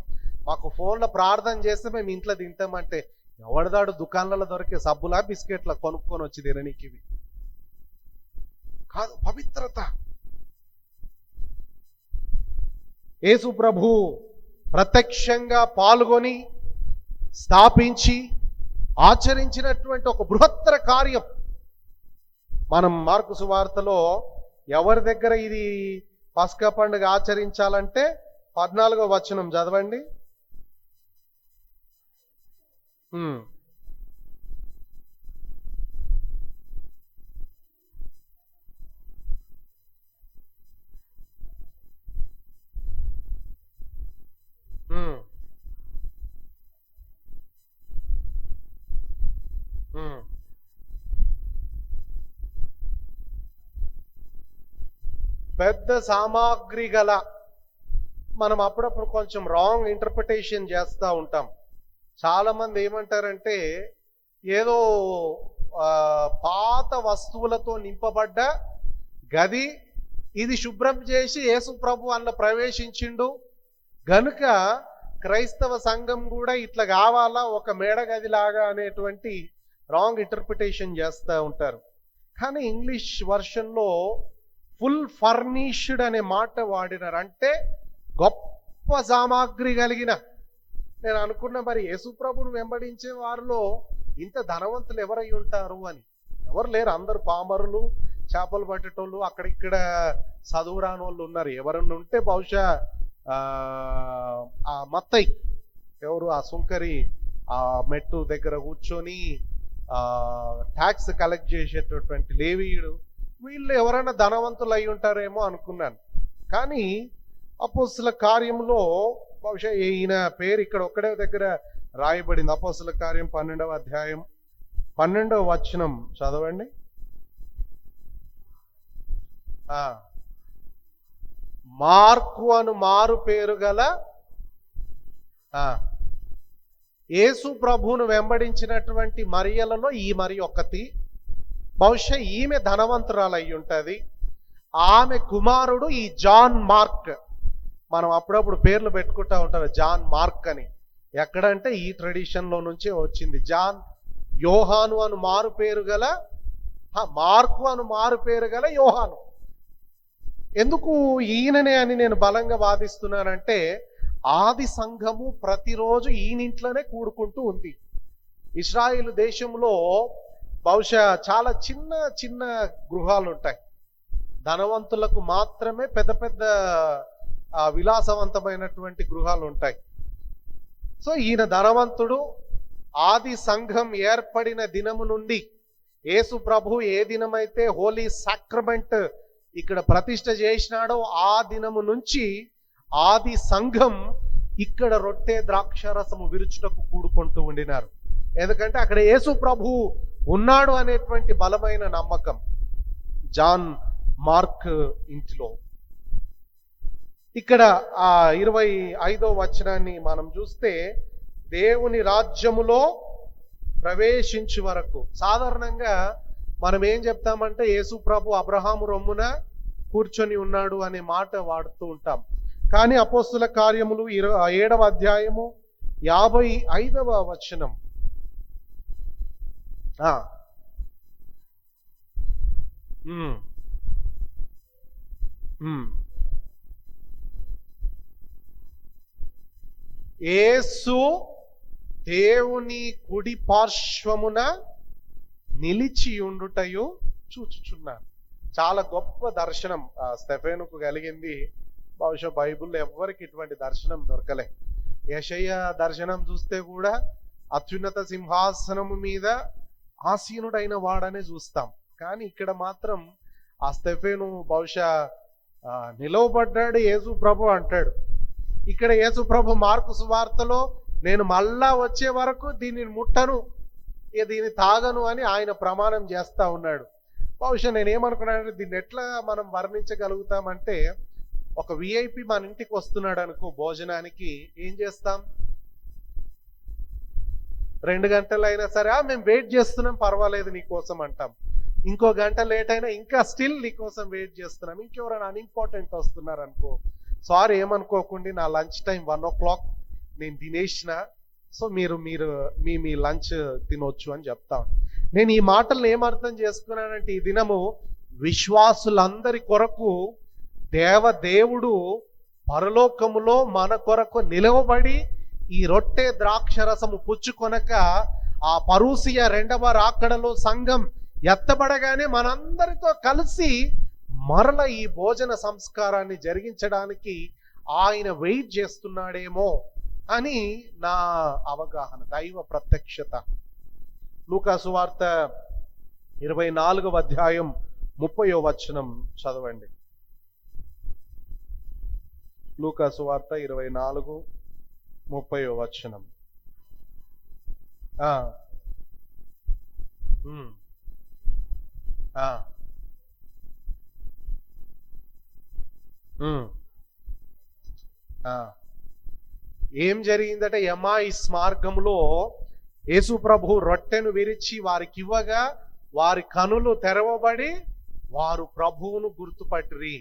మాకు ఫోన్లో ప్రార్థన చేస్తే మేము ఇంట్లో తింటామంటే, ఎవడదాడు దుకాణాలలో దొరికే సబ్బులా బిస్కెట్లా కొనుక్కొని వచ్చి తిననీకి? ఇవి కాదు పవిత్రత. యేసు ప్రభు ప్రత్యక్షంగా పాల్గొని స్థాపించి ఆచరించినటువంటి ఒక బృహత్తర కార్యం. మనం మార్కు సువార్తలో ఎవరి దగ్గర ఇది పస్కా పండుగ ఆచరించాలంటే 14వ వచనం చదవండి. పెద్ద సామాగ్రి గల, మనం అప్పుడప్పుడు కొంచెం రాంగ్ ఇంటర్ప్రిటేషన్ చేస్తూ ఉంటాం. చాలా మంది ఏమంటారంటే ఏదో పాత వస్తువులతో నింపబడ్డ గది, ఇది శుభ్రం చేసి యేసు ప్రభు అందులో ప్రవేశించిండు గనుక క్రైస్తవ సంఘం కూడా ఇట్లా కావాలా, ఒక మేడ గది లాగా అనేటువంటి రాంగ్ ఇంటర్ప్రిటేషన్ చేస్తూ ఉంటారు. కానీ ఇంగ్లీష్ వర్షన్లో ఫుల్ ఫర్నిష్డ్ అనే మాట వాడినారు, అంటే గొప్ప సామాగ్రి కలిగిన. నేను అనుకున్నా మరి యేసు ప్రభును వెంబడించే వారిలో ఇంత ధనవంతులు ఎవరై ఉంటారు అని. ఎవరు లేరు, అందరు పామరులు, చేపలు పట్టేటోళ్ళు, అక్కడిక్కడ చదువు రాని వాళ్ళు ఉన్నారు. ఎవరన్నా ఉంటే బహుశా ఆ మత్తయి, ఎవరు ఆ సుంకరి ఆ మెట్టు దగ్గర కూర్చొని ట్యాక్స్ కలెక్ట్ చేసేటటువంటి లేవీయుడు, వీళ్ళు ఎవరైనా ధనవంతులు అయి ఉంటారేమో అనుకున్నాను. కానీ అపోస్తుల కార్యంలో బహుశా ఈయన పేరు ఇక్కడ ఒక్కడే దగ్గర రాయబడింది. అపోస్తుల కార్యం 12వ అధ్యాయం 12వ వచనం చదవండి. మార్కు అను మారు పేరు గల యేసు ప్రభువును వెంబడించినటువంటి మరియలలో ఈ మరి ఒక్కతి. బహుశా ఈమె ధనవంతురాలు అయి ఉంటుంది. ఆమె కుమారుడు ఈ జాన్ మార్క్. మనం అప్పుడప్పుడు పేర్లు పెట్టుకుంటా ఉంటారు, జాన్ మార్క్ అని. ఎక్కడంటే ఈ ట్రెడిషన్లో నుంచే వచ్చింది. జాన్, యోహాను అను మారు పేరు గల, మార్కు అను మారు పేరు గల యోహాను. ఎందుకు ఈయననే అని నేను బలంగా వాదిస్తున్నానంటే, ఆది సంఘము ప్రతిరోజు ఈయనింట్లోనే కూడుకుంటూ ఉంది. ఇశ్రాయేలు దేశంలో బహుశా చాలా చిన్న చిన్న గృహాలు ఉంటాయి. ధనవంతులకు మాత్రమే పెద్ద పెద్ద విలాసవంతమైనటువంటి గృహాలు ఉంటాయి. సో ఈయన ధనవంతుడు, ఆది సంఘం ఏర్పడిన దినము నుండి యేసు ప్రభు ఏ దినమైతే హోలీ సాక్రమెంట్ ఇక్కడ ప్రతిష్ఠ చేసినాడో ఆ దినము నుంచి ఆది సంఘం ఇక్కడ రొట్టె ద్రాక్షరసము విరుచుటకు కూడుకుంటూ ఉండినారు. ఎందుకంటే అక్కడ యేసు ప్రభు ఉన్నాడు అనేటువంటి బలమైన నమ్మకం. జాన్ మార్క్ ఇంటిలో ఇక్కడ ఆ 25వ వచనాన్ని మనం చూస్తే, దేవుని రాజ్యములో ప్రవేశించు వరకు. సాధారణంగా మనం ఏం చెప్తామంటే యేసు ప్రభు అబ్రహాము రొమ్మున కూర్చొని ఉన్నాడు అనే మాట వాడుతూ ఉంటాం. కానీ అపోస్తుల కార్యములు 7వ అధ్యాయము 55వ వచనం, యేసు దేవుని కుడి పార్శ్వమున నిలిచి ఉండుటయు చూచుచున్నాను. చాలా గొప్ప దర్శనం స్టెఫెనుకు కలిగింది. బహుశా బైబిల్లో ఎవ్వరికి ఇటువంటి దర్శనం దొరకలే. యెషయా దర్శనం చూస్తే కూడా అత్యున్నత సింహాసనము మీద ఆసీనుడైన వాడనే చూస్తాం. కానీ ఇక్కడ మాత్రం ఆ స్టెఫెను బహుశా నిలవబడ్డాడు యేసు ప్రభు అంటాడు. ఇక్కడ యేసు ప్రభు మార్కు సువార్తలో నేను మళ్ళా వచ్చే వరకు దీనిని ముట్టను, దీన్ని తాగను అని ఆయన ప్రమాణం చేస్తా ఉన్నాడు. బహుశా నేనేమనుకున్నానంటే దీన్ని ఎట్లా మనం వర్ణించగలుగుతామంటే, ఒక విఐపి మన ఇంటికి వస్తున్నాడు అనుకో భోజనానికి, ఏం చేస్తాం? 2 గంటలు అయినా సరే మేము వెయిట్ చేస్తున్నాం, పర్వాలేదు నీకోసం అంటాం. ఇంకో గంట లేట్ అయినా ఇంకా స్టిల్ నీకోసం వెయిట్ చేస్తున్నాం. ఇంకెవరైనా అన్ఇంపార్టెంట్ వస్తున్నారు అనుకో, సారీ ఏమనుకోకండి నా లంచ్ టైం 1 o'clock నేను తినేసిన, సో మీరు మీ లంచ్ తినొచ్చు అని చెప్తాను. నేను ఈ మాటలను ఏమర్థం చేసుకున్నానంటే, ఈ దినము విశ్వాసులందరి కొరకు దేవుడు పరలోకములో మన కొరకు నిలవబడి ఈ రొట్టె ద్రాక్షరసము పుచ్చుకొనక ఆ పరూసియ 2వ రాకడలో సంఘం ఎత్తబడగానే మనందరితో కలిసి మరల ఈ భోజన సంస్కారాన్ని జరిగించడానికి ఆయన వెయిట్ చేస్తున్నాడేమో అని నా అవగాహన, దైవ ప్రత్యక్షత. లూకా సువార్త 24వ అధ్యాయం 30వ వచనం చదవండి. లూకా సువార్త 24:30వ వచనం. ఏం జరిగిందట? ఎమాయిస్ మార్గంలో యేసు ప్రభు రొట్టెను విరిచి వారికి ఇవ్వగా వారి కనులు తెరవబడి వారు ప్రభువును గుర్తుపట్టిరి.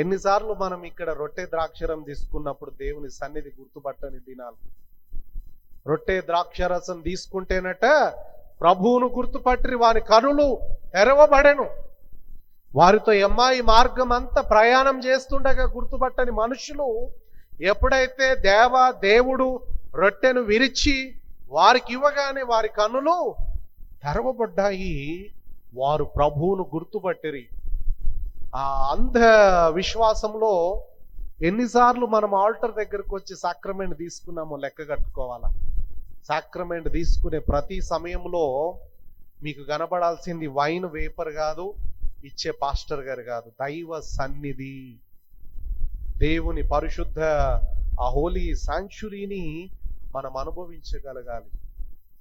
ఎన్నిసార్లు మనం ఇక్కడ రొట్టె ద్రాక్షరం తీసుకున్నప్పుడు దేవుని సన్నిధి గుర్తుపట్టని దినాలు. రొట్టె ద్రాక్షరసం తీసుకుంటేనట ప్రభువును గుర్తుపట్టిరి, వారి కనులు తెరవబడెను. వారితో ఎమ్మాయి మార్గం అంతా ప్రయాణం చేస్తుండగా గుర్తుపట్టని మనుషులు ఎప్పుడైతే దేవుడు రొట్టెను విరిచి వారికి ఇవ్వగానే వారి కన్నులు తెరవబడ్డాయి, వారు ప్రభువును గుర్తుపట్టిరి. ఆ అంధ విశ్వాసంలో ఎన్నిసార్లు మనం ఆల్టర్ దగ్గరకు వచ్చి సాక్రమెంట్ తీసుకున్నామో లెక్క కట్టుకోవాలా. సాక్రమెంట్ తీసుకునే ప్రతి సమయంలో మీకు కనబడాల్సింది వైన్ వేపర్ కాదు, ఇచ్చే పాస్టర్ గారు కాదు, దైవ సన్నిధి, దేవుని పరిశుద్ధ ఆ హోలీ సాంచురీని మనం అనుభవించగలగాలి.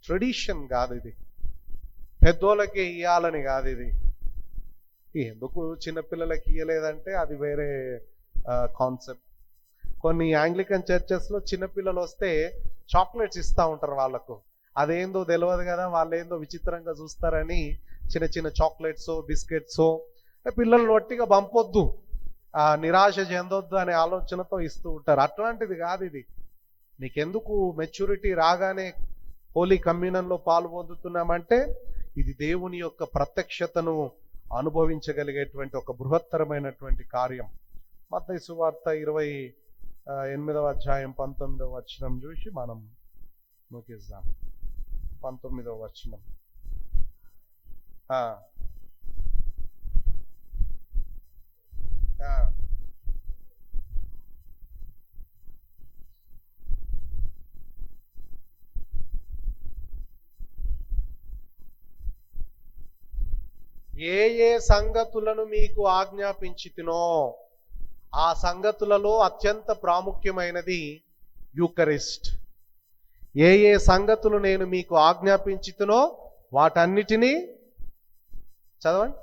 ట్రెడిషన్ కాదు ఇది, పెద్దోళ్ళకే ఇయ్యాలని కాదు ఇది. ఎందుకు చిన్నపిల్లలకి ఇయ్యలేదంటే అది వేరే కాన్సెప్ట్. కొన్ని యాంగ్లికన్ చర్చెస్లో చిన్నపిల్లలు వస్తే చాక్లెట్స్ ఇస్తూ ఉంటారు వాళ్ళకు. అదేందో తెలియదు కదా, వాళ్ళు ఏందో విచిత్రంగా చూస్తారని చిన్న చిన్న చాక్లెట్సో బిస్కెట్సో పిల్లల్ని ఒట్టిగా పంపొద్దు, నిరాశ చెందొద్దు అనే ఆలోచనతో ఇస్తూ ఉంటారు. అట్లాంటిది కాదు ఇది. నీకెందుకు మెచ్యూరిటీ రాగానే హోలీ కమ్యూనన్లో పాలు పొందుతున్నామంటే ఇది దేవుని యొక్క ప్రత్యక్షతను అనుభవించగలిగేటువంటి ఒక బృహత్తరమైనటువంటి కార్యం. మత్తయి సువార్త 28వ అధ్యాయం 19వ వచనం చూసి మనం ముగిద్దాం. 19వ వచనం. ఏ ఏ సంగతులను మీకు ఆజ్ఞాపించితినో ఆ సంగతులలో అత్యంత ప్రాముఖ్యమైనది యూకరిస్ట్. ఏ ఏ సంగతులు నేను మీకు ఆజ్ఞాపించితినో వాటన్నిటినీ చదవండి.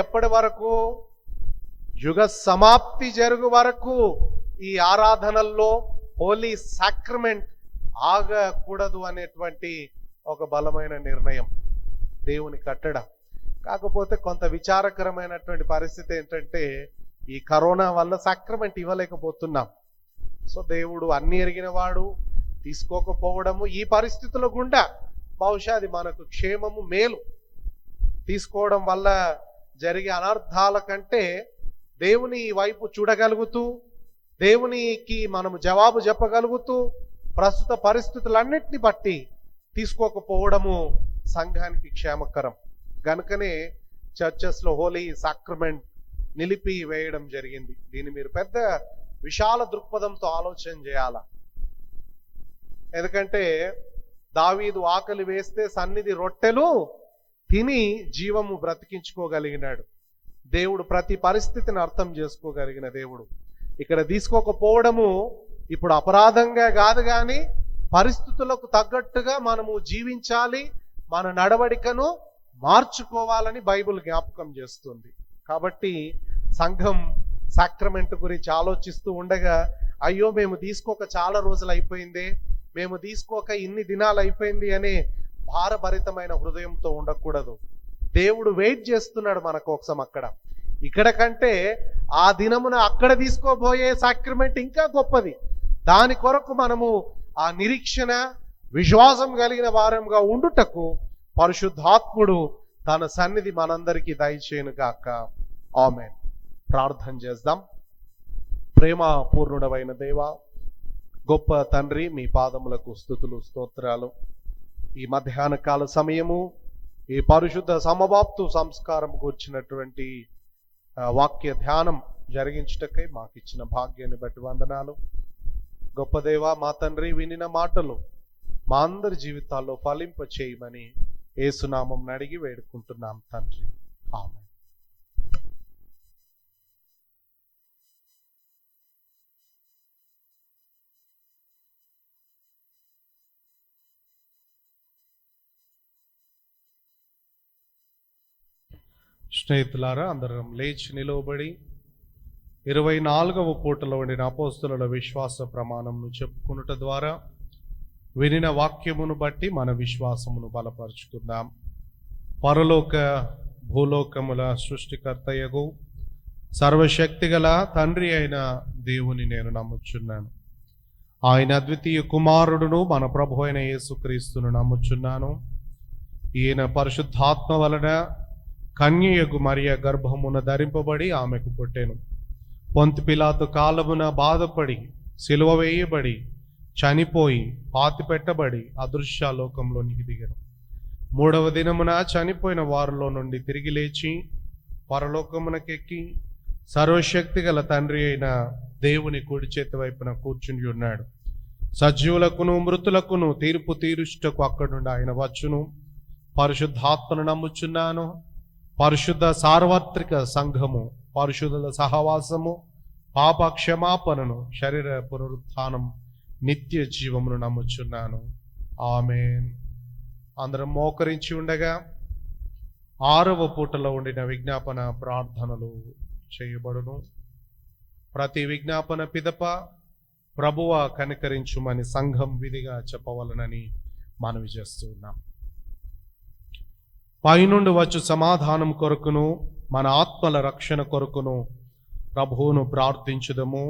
ఎప్పటి వరకు? యుగ సమాప్తి జరుగు వరకు ఈ ఆరాధనల్లో హోలీ సాక్రమెంట్ ఆగకూడదు అనేటువంటి ఒక బలమైన నిర్ణయం దేవుని కట్టడ. కాకపోతే కొంత విచారకరమైనటువంటి పరిస్థితి ఏంటంటే ఈ కరోనా వల్ల సాక్రమెంట్ ఇవ్వలేకపోతున్నాం. సో దేవుడు అన్ని ఎరిగిన వాడు, తీసుకోకపోవడము ఈ పరిస్థితుల గుండా బహుశా అది మనకు క్షేమము, మేలు. తీసుకోవడం వల్ల జరిగే అనర్థాల కంటే దేవుని వైపు చూడగలుగుతూ, దేవునికి మనము జవాబు చెప్పగలుగుతూ, ప్రస్తుత పరిస్థితులన్నిటిని బట్టి తీసుకోకపోవడము సంఘానికి క్షేమకరం. గనుకనే చర్చెస్లో హోలీ సాక్రమెంట్ నిలిపి వేయడం జరిగింది. దీన్ని మీరు పెద్ద విశాల దృక్పథంతో ఆలోచన చేయాల. ఎందుకంటే దావీదు ఆకలి వేస్తే సన్నిధి రొట్టెలు తిని జీవము బ్రతికించుకోగలిగినాడు. దేవుడు ప్రతి పరిస్థితిని అర్థం చేసుకోగలిగిన దేవుడు. ఇక్కడ తీసుకోకపోవడము ఇప్పుడు అపరాధంగా కాదు, కానీ పరిస్థితులకు తగ్గట్టుగా మనము జీవించాలి, మన నడవడికను మార్చుకోవాలని బైబిల్ జ్ఞాపకం చేస్తుంది. కాబట్టి సంఘం సాక్రమెంట్ గురించి ఆలోచిస్తూ ఉండగా, అయ్యో మేము తీసుకోక చాలా రోజులు అయిపోయిందే, మేము తీసుకోక ఇన్ని దినాలు అయిపోయింది అనే భారభరితమైన హృదయంతో ఉండకూడదు. దేవుడు వెయిట్ చేస్తున్నాడు మన కోసం అక్కడ. ఇక్కడ కంటే ఆ దినమున అక్కడ తీసుకోబోయే సాక్రమెంట్ ఇంకా గొప్పది. దాని కొరకు మనము ఆ నిరీక్షణ, విశ్వాసం కలిగిన వారంగా ఉండుటకు పరిశుద్ధాత్ముడు తన సన్నిధి మనందరికీ దయచేయును గాక. ఆమేన్. ప్రార్థన చేద్దాం. ప్రేమ పూర్ణుడవైన దేవా, గొప్ప తండ్రి, మీ పాదములకు స్తుతులు, స్తోత్రాలు. ఈ మధ్యాహ్న కాల సమయము ఈ పరిశుద్ధ సమబాప్తు సంస్కారం కూర్చున్నటువంటి వాక్య ధ్యానం జరిగించుటకై మాకు ఇచ్చిన భాగ్యాన్ని బట్టి వందనాలు. గొప్ప దేవా, మా తండ్రి, వినిన మాటలు మా అందరి జీవితాల్లో ఫలింప చేయమని యేసునామం అడిగి వేడుకుంటున్నాం తండ్రి. ఆమేన్. స్నేహితులారా, అందరం లేచి నిలవబడి 24వ పూటలో ఉండిన అపోస్తలుల విశ్వాస ప్రమాణమును చెప్పుకునుట ద్వారా వినిన వాక్యమును బట్టి మన విశ్వాసమును బలపరుచుకుందాం. పరలోక భూలోకముల సృష్టికర్తయగు సర్వశక్తిగల తండ్రి అయిన దేవుని నేను నమ్ముచున్నాను. ఆయన అద్వితీయ కుమారుడును మన ప్రభు అయిన యేసుక్రీస్తును నమ్ముచున్నాను. ఈయన పరిశుద్ధాత్మ వలన కన్యయగు మరియ గర్భమున ధరింపబడి ఆమెకు పుట్టెను. పొంతి పిలాతు కాలమున బాధపడి సిలువ వేయబడి చనిపోయి పాతిపెట్టబడి అదృశ్యలోకంలోనికి దిగను. 3వ దినమున చనిపోయిన వారిలో నుండి తిరిగి లేచి పరలోకమునకెక్కి సర్వశక్తి గల తండ్రి అయిన దేవుని కుడి చేతి వైపున కూర్చుని ఉన్నాడు. సజీవులకును మృతులకును తీర్పు తీరుష్టకు అక్కడి నుండి ఆయన వచ్చును. పరిశుద్ధాత్మను నమ్ముచున్నాను. పరిశుద్ధ సార్వత్రిక సంఘము, పరిశుద్ధుల సహవాసము, పాప క్షమాపణను, శరీర పునరుత్థానం, నిత్య జీవమును నమ్ముచున్నాను. ఆమేన్. అందరం మోకరించి ఉండగా 6వ పూటలో ఉండిన విజ్ఞాపన ప్రార్థనలు చేయబడును. ప్రతి విజ్ఞాపన పిదప ప్రభువ కనికరించుమని సంఘం విధిగా చెప్పవలనని మనవి చేస్తూ ఉన్నాం. పైనుండి వచ్చు సమాధానం కొరకును మన ఆత్మల రక్షణ కొరకును ప్రభువును ప్రార్థించుదము.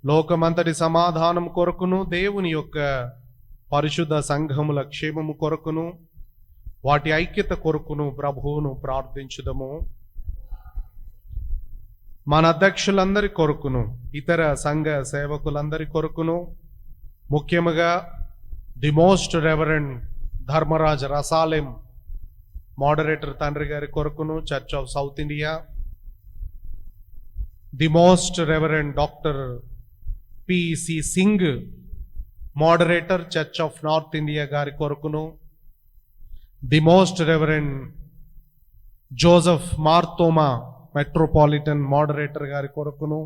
లోకమంతటి సమాధానం కొరకును దేవుని యొక్క పరిశుద్ధ సంఘముల క్షేమము కొరకును వాటి ఐక్యత కొరకును ప్రభువును ప్రార్థించుదము. మన అధ్యక్షులందరి కొరకును ఇతర సంఘ సేవకులందరి కొరకును, ముఖ్యముగా the most reverend Dharmaraj Rasalam moderator తండ్రి గారి కొరకును, Church of South India, the most reverend doctor PC Singh moderator Church of North India గారి కొరకును, the most reverend Joseph Marthoma metropolitan moderator గారి కొరకును,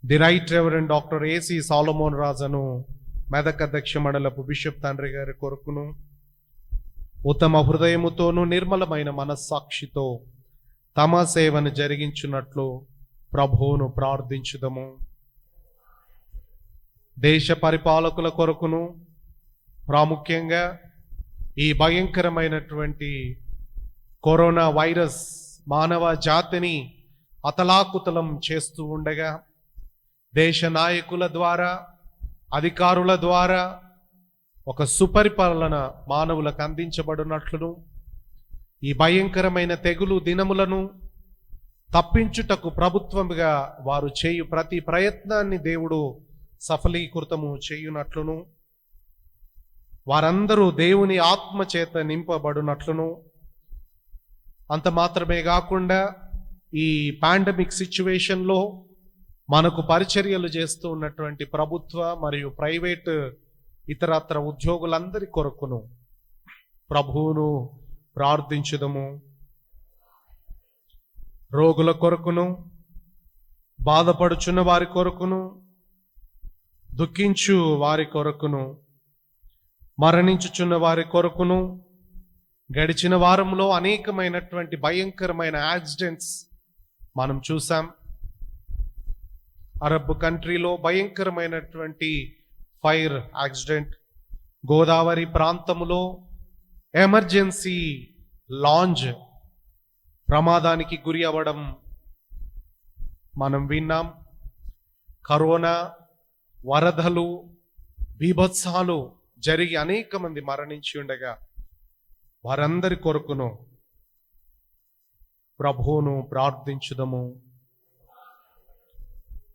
the right reverend doctor AC Solomon రాజను మెదక్ అధ్యక్ష మండలపు బిషప్ తండ్రి గారి కొరకును, ఉత్తమ హృదయముతోనూ నిర్మలమైన మనస్సాక్షితో తమ సేవను జరిగించున్నట్లు ప్రభువును ప్రార్థించుదము. దేశ పరిపాలకుల కొరకును, ప్రాముఖ్యంగా ఈ భయంకరమైనటువంటి కరోనా వైరస్ మానవ జాతిని అతలాకుతలం చేస్తూ ఉండగా దేశ నాయకుల ద్వారా, అధికారుల ద్వారా ఒక సుపరిపాలన మానవులకు అందించబడినట్లును, ఈ భయంకరమైన తెగులు దినములను తప్పించుటకు ప్రభుత్వముగా వారు చేయు ప్రతి ప్రయత్నాన్ని దేవుడు సఫలీకృతము చేయునట్లును, వారందరూ దేవుని ఆత్మ చేత నింపబడినట్లును, అంత మాత్రమే కాకుండా ఈ పాండమిక్ సిచ్యువేషన్లో మనకు పరిచర్యలు చేస్తూ ఉన్నటువంటి ప్రభుత్వ మరియు ప్రైవేట్ ఇతరత్ర ఉద్యోగులందరి కొరకును ప్రభువును ప్రార్థించుదము. రోగుల కొరకును, బాధపడుచున్న వారి కొరకును, దుఃఖించు వారి కొరకును, మరణించుచున్న వారి కొరకును, గడిచిన వారంలో అనేకమైనటువంటి భయంకరమైన యాక్సిడెంట్స్ మనం చూసాం. అరబ్ కంట్రీలో భయంకరమైనటువంటి ఫైర్ యాక్సిడెంట్, గోదావరి ప్రాంతములో ఎమర్జెన్సీ లాంజ్ ప్రమాదానికి గురి అవ్వడం మనం విన్నాం. కరోనా, వరదలు, బీభత్సాలు జరిగి అనేక మంది మరణించి ఉండగా వారందరి కొరకును ప్రభువును ప్రార్థించుదము.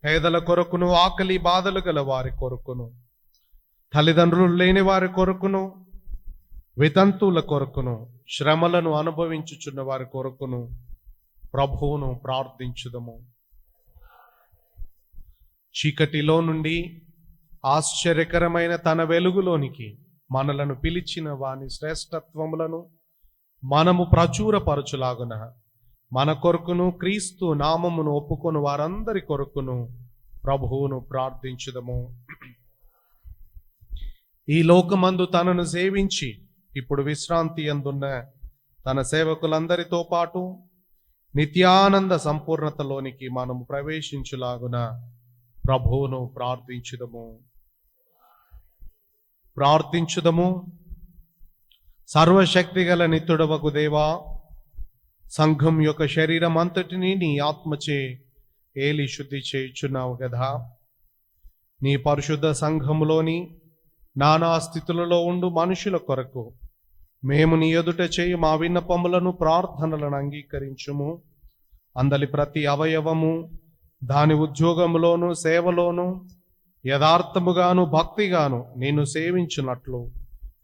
పేదల కొరకును, ఆకలి బాధలు గల వారి కొరకును, తల్లిదండ్రులు లేని వారి కొరకును, వితంతువుల కొరకును, శ్రమలను అనుభవించుచున్న వారి కొరకును ప్రభువును ప్రార్థించుదము. చీకటిలో నుండి ఆశ్చర్యకరమైన తన వెలుగులోనికి మనలను పిలిచిన వాని శ్రేష్టత్వములను మనము ప్రచురపరచులాగున మన కొరకును క్రీస్తు నామమును ఒప్పుకొని వారందరి కొరకును ప్రభువును ప్రార్థించుదము. ఈ లోకమందు తనను సేవించి ఇప్పుడు విశ్రాంతి అందున్న తన సేవకులందరితో పాటు నిత్యానంద సంపూర్ణతలోనికి మనము ప్రవేశించులాగున ప్రభువును ప్రార్థించుదము. సర్వశక్తి గల నిత్యుడవగు దేవా, సంఘం యొక్క శరీరం అంతటిని నీ ఆత్మచే ఏలి శుద్ధి చేయుచున్నావు కదా. నీ పరిశుద్ధ సంఘములోని నానా స్థితులలో ఉండు మనుషుల కొరకు మేము నీ ఎదుట చేయు మా విన్నపములను, ప్రార్థనలను అంగీకరించుము. అందలి ప్రతి అవయవము దాని ఉద్యోగములోను, సేవలోను యథార్థముగాను భక్తిగాను నిన్ను సేవించున్నట్లు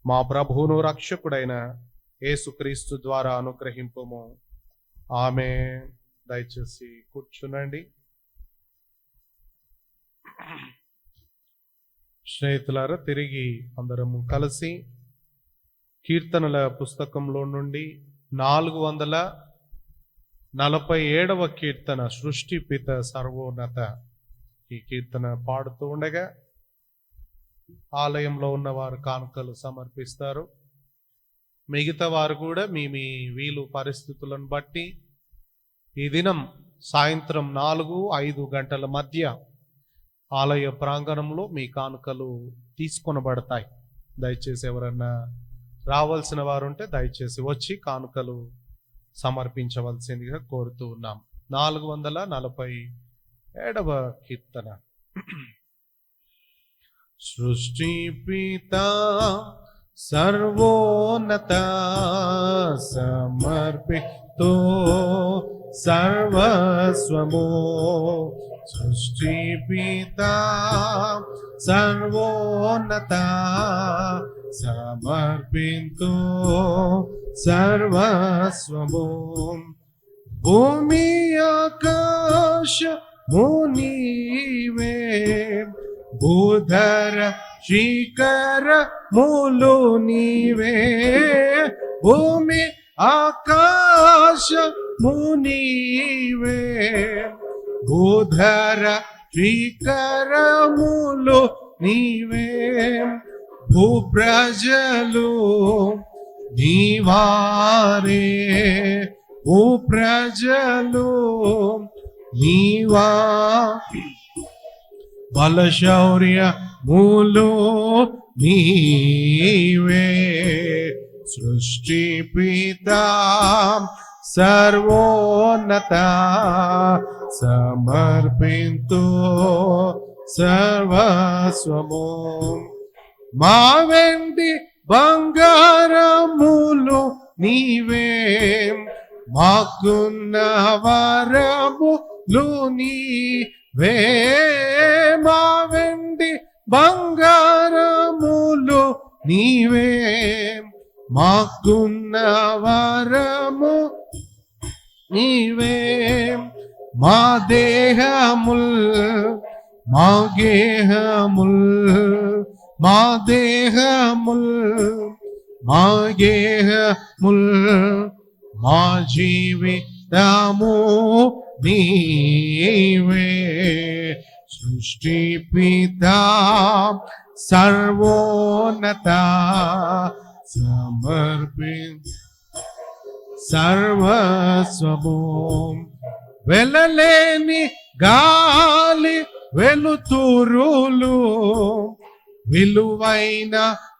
మా ప్రభువును రక్షకుడైన యేసుక్రీస్తు ద్వారా అనుగ్రహింపుము. ఆమె. దయచేసి కూర్చునండి. స్నేహితులారా, తిరిగి అందరము కలిసి కీర్తనల పుస్తకంలో నుండి 447వ కీర్తన, సృష్టిపిత సర్వోన్నత, ఈ కీర్తన పాడుతూ ఉండగా ఆలయంలో ఉన్నవారు కానుకలు సమర్పిస్తారు. మిగతా వారు కూడా మీ వీలు పరిస్థితులను బట్టి ఈ దినం సాయంత్రం 4-5 గంటల మధ్య ఆలయ ప్రాంగణంలో మీ కానుకలు తీసుకొనబడతాయి. దయచేసి ఎవరన్నా రావాల్సిన వారు ఉంటే దయచేసి వచ్చి కానుకలు సమర్పించవలసిందిగా కోరుతూ ఉన్నాం. 447వ కీర్తన. సృష్టిపిత సర్వోన్నత సమర్పితో సర్వస్వము. సృష్టిపిత సర్వోన్నత సమర్పింతో సర్వస్వము. భూమి ఆకాశము నీవే, భూధర శిఖరములు నీవే, భూమి ఆకాశము నీవే. భూధర శిఖరములు నీవే, భూప్రజలు నీవారే, భూప్రజలు నీవా. బలశౌర్యములు నీవే, సృష్టి పితా సర్వోన్నత, సమర్పింతు సర్వస్వము. మా వెండి బంగారములు నీవే, మాకున్న వరములు నీవే. మా వెండి బంగారములు నీవే, మాకున్న వరము నీవే. మా దేహముల్ మా గేహముల్ మా దేహముల్ మా గేహముల్ మా జీవితము నీవే. సృష్టి పితా సర్వోన్నత, సమర్పించు సర్వస్వము. వెళ్ళలేని గాలి వెలుతురులు, విలువైన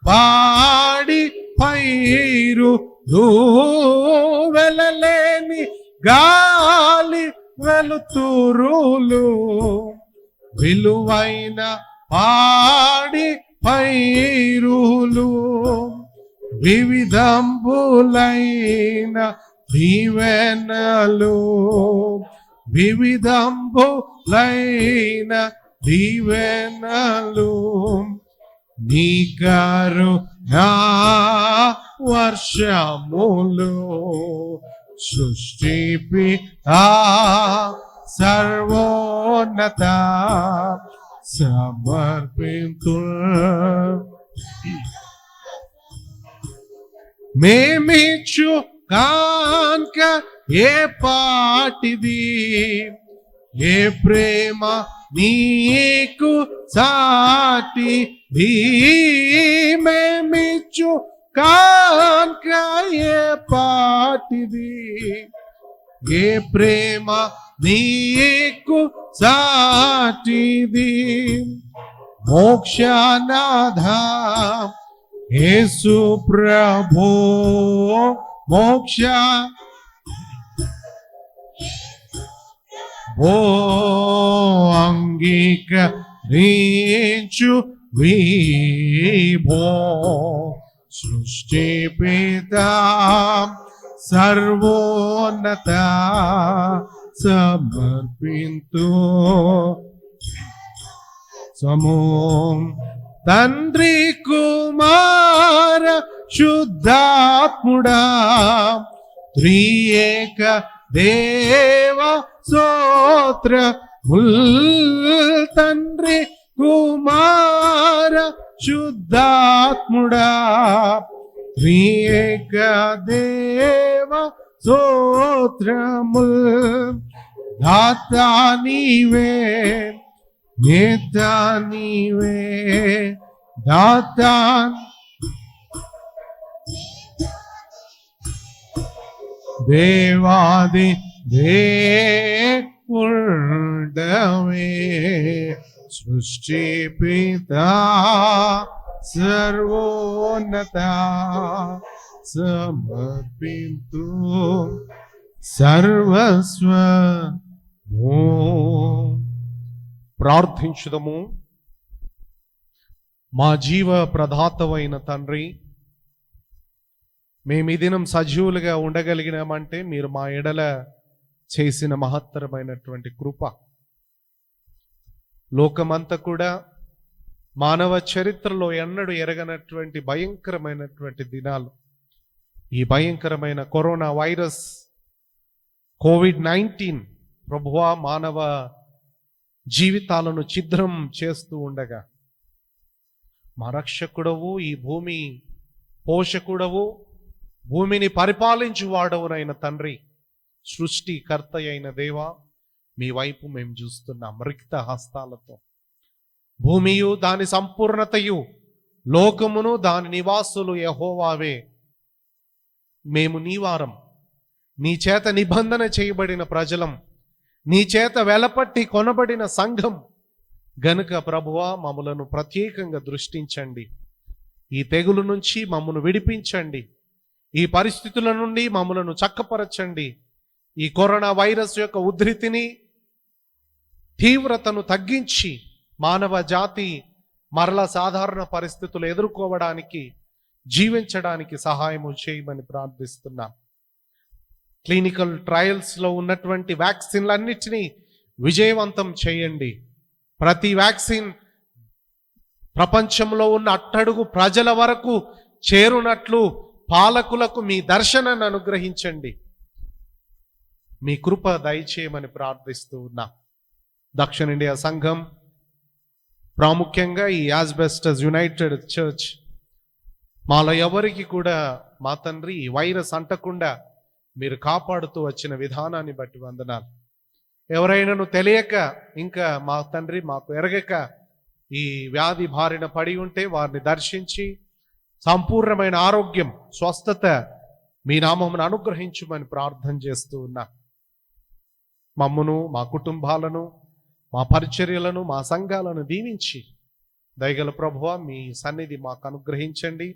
పాడి పైరులు. వెళ్ళలేని గాలి వెలుతురులు, విలువైన పాడి పైరులు. వివిధంబులైన దీవెనలు, వివిధంబులైన దీవెనలు. నీ కరుణా వర్షములు, సృష్టి పితా సర్వోన్నత, సమర్పింతు. మేమిచ్చు కాన్క ఏ పాటిది, ఏ ప్రేమ నీకు సాటిది. మేమిచ్చు కాన్క ఏ పాటిది, ఏ ప్రేమ నీకు సాటిది. మోక్షనాథ యేసు ప్రభో, మోక్ష ఓ అంగీకరించు విభో. సృష్టి పితా సర్వోన్నత, సమర్పింతు సమో. తండ్రి కుమార శుద్ధాత్ముడా, త్రియేక దేవ స్తోత్రముల్. తండ్రి కుమార శుద్ధాత్ముడా, త్రియేక దేవ స్తోత్రముల్. దాతా నీవే, నేతా నీవే, దాతా దేవాది దేవుడవే. సృష్టి పితా సర్వోన్నత, సమర్పింతు సర్వస్వము. ప్రార్థించుదము. మా జీవ ప్రదాతవైన తండ్రి, మేము ఈ దినం సజీవులుగా ఉండగలిగినామంటే మీరు మా ఎడల చేసిన మహత్తరమైనటువంటి కృప. లోకమంతా కూడా మానవ చరిత్రలో ఎన్నడూ ఎరగనటువంటి భయంకరమైనటువంటి దినాలు. ఈ భయంకరమైన కరోనా వైరస్ కోవిడ్-19 ప్రభువా జీవితాలను ఛిద్రం చేస్తూ ఉండగా, మా రక్షకుడవు, ఈ భూమి పోషకుడవు, భూమిని పరిపాలించువాడవునైన తండ్రి, సృష్టికర్త అయిన దేవా, మీ వైపు మేము చూస్తున్నాం రిక్త హస్తాలతో. భూమియు దాని సంపూర్ణతయు, లోకమును దాని నివాసులు యెహోవావే. మేము నీవారం, నీ చేత నిబంధన చేయబడిన ప్రజలం, నీ చేత వెలపట్టి కొనబడిన సంఘం గనుక ప్రభువా, మమ్మలను ప్రత్యేకంగా దృష్టించండి. ఈ తెగులు నుంచి మమ్మను విడిపించండి. ఈ పరిస్థితుల నుండి మమ్మలను చక్కపరచండి. ఈ కరోనా వైరస్ యొక్క ఉధృతిని, తీవ్రతను తగ్గించి మానవ జాతి మరలా సాధారణ పరిస్థితులు ఎదుర్కోవడానికి, జీవించడానికి సహాయము చేయమని ప్రార్థిస్తున్నాం. క్లినికల్ ట్రయల్స్లో ఉన్నటువంటి వ్యాక్సిన్లన్నిటినీ విజయవంతం చేయండి. ప్రతి వ్యాక్సిన్ ప్రపంచంలో ఉన్న అట్టడుగు ప్రజల వరకు చేరునట్లు పాలకులకు మీ దర్శనాన్ని అనుగ్రహించండి. మీ కృప దయచేయమని ప్రార్థిస్తూ ఉన్నా. దక్షిణ ఇండియా సంఘం, ప్రాముఖ్యంగా ఈ యాజ్బెస్టస్ యునైటెడ్ చర్చ్, మాలో ఎవరికి కూడా మా తండ్రి ఈ వైరస్ అంటకుండా మీరు కాపాడుతూ వచ్చిన విధానాన్ని బట్టి వందనాలు. ఎవరైనాను తెలియక, ఇంకా మా తండ్రి మాకు ఎరగక ఈ వ్యాధి బారిన పడి ఉంటే వారిని దర్శించి సంపూర్ణమైన ఆరోగ్యం, స్వస్థత మీ నామమును అనుగ్రహించుమని ప్రార్థన చేస్తూ ఉన్నా. మమ్మును, మా కుటుంబాలను, మా పరిచర్యలను, మా సంఘాలను దీవించి దయగల ప్రభువా, మీ సన్నిధి మాకు అనుగ్రహించండి.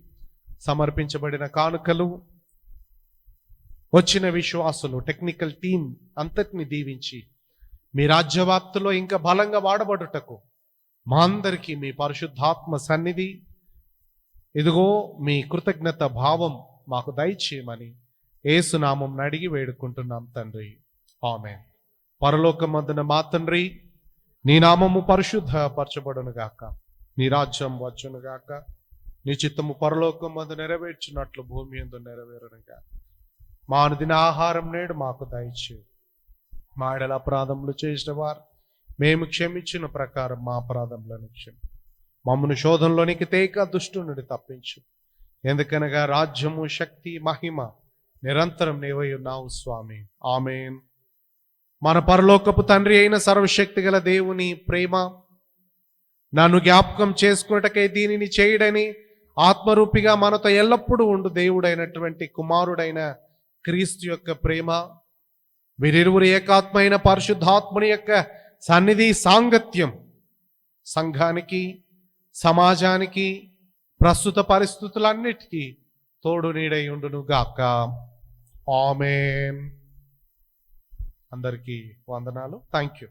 సమర్పించబడిన కానుకలు, వచ్చిన విశ్వాసులు, టెక్నికల్ టీం అంతటిని దీవించి మీ రాజ్యవ్యాప్తిలో ఇంకా బలంగా వాడబడుటకు మా అందరికీ మీ పరిశుద్ధాత్మ సన్నిధి, ఇదిగో మీ కృతజ్ఞత భావం మాకు దయచేయమని యేసు నామం అడిగి వేడుకుంటున్నాం తండ్రి, ఆమేన్. పరలోకమందున మా తండ్రి, నీ నామము పరిశుద్ధపరచబడును గాక, నీ రాజ్యం వచ్చును గాక, నీ చిత్తము పరలోకమందు నెరవేర్చినట్లు భూమి యందు నెరవేరును గాక. మా అనుదిన ఆహారం నేడు మాకు దయచేయి. మా ఎడల అపరాధములు చేసిన వారు మేము క్షమించిన ప్రకారం మా అపరాధములను క్షమి. మమ్మను శోధనలోనికి తేక దుష్టు నుండి తప్పించు. ఎందుకనగా రాజ్యము, శక్తి, మహిమ నిరంతరం నీవై ఉన్నావు స్వామి, ఆమేన్. మన పరలోకపు తండ్రి అయిన సర్వశక్తి గల దేవుని ప్రేమ, నన్ను జ్ఞాపకం చేసుకున్నటకై దీనిని చేయడని ఆత్మరూపిగా మనతో ఎల్లప్పుడూ ఉండు దేవుడైనటువంటి కుమారుడైన క్రీస్తు యొక్క ప్రేమ, వీరిరువురు ఏకాత్మైన పరిశుద్ధాత్ముని యొక్క సన్నిధి సాంగత్యం సంఘానికి, సమాజానికి, ప్రస్తుత పరిస్థితులన్నిటికీ తోడు నీడై ఉండును గాక, ఆమేన్. అందరికీ వందనాలు. Thank you.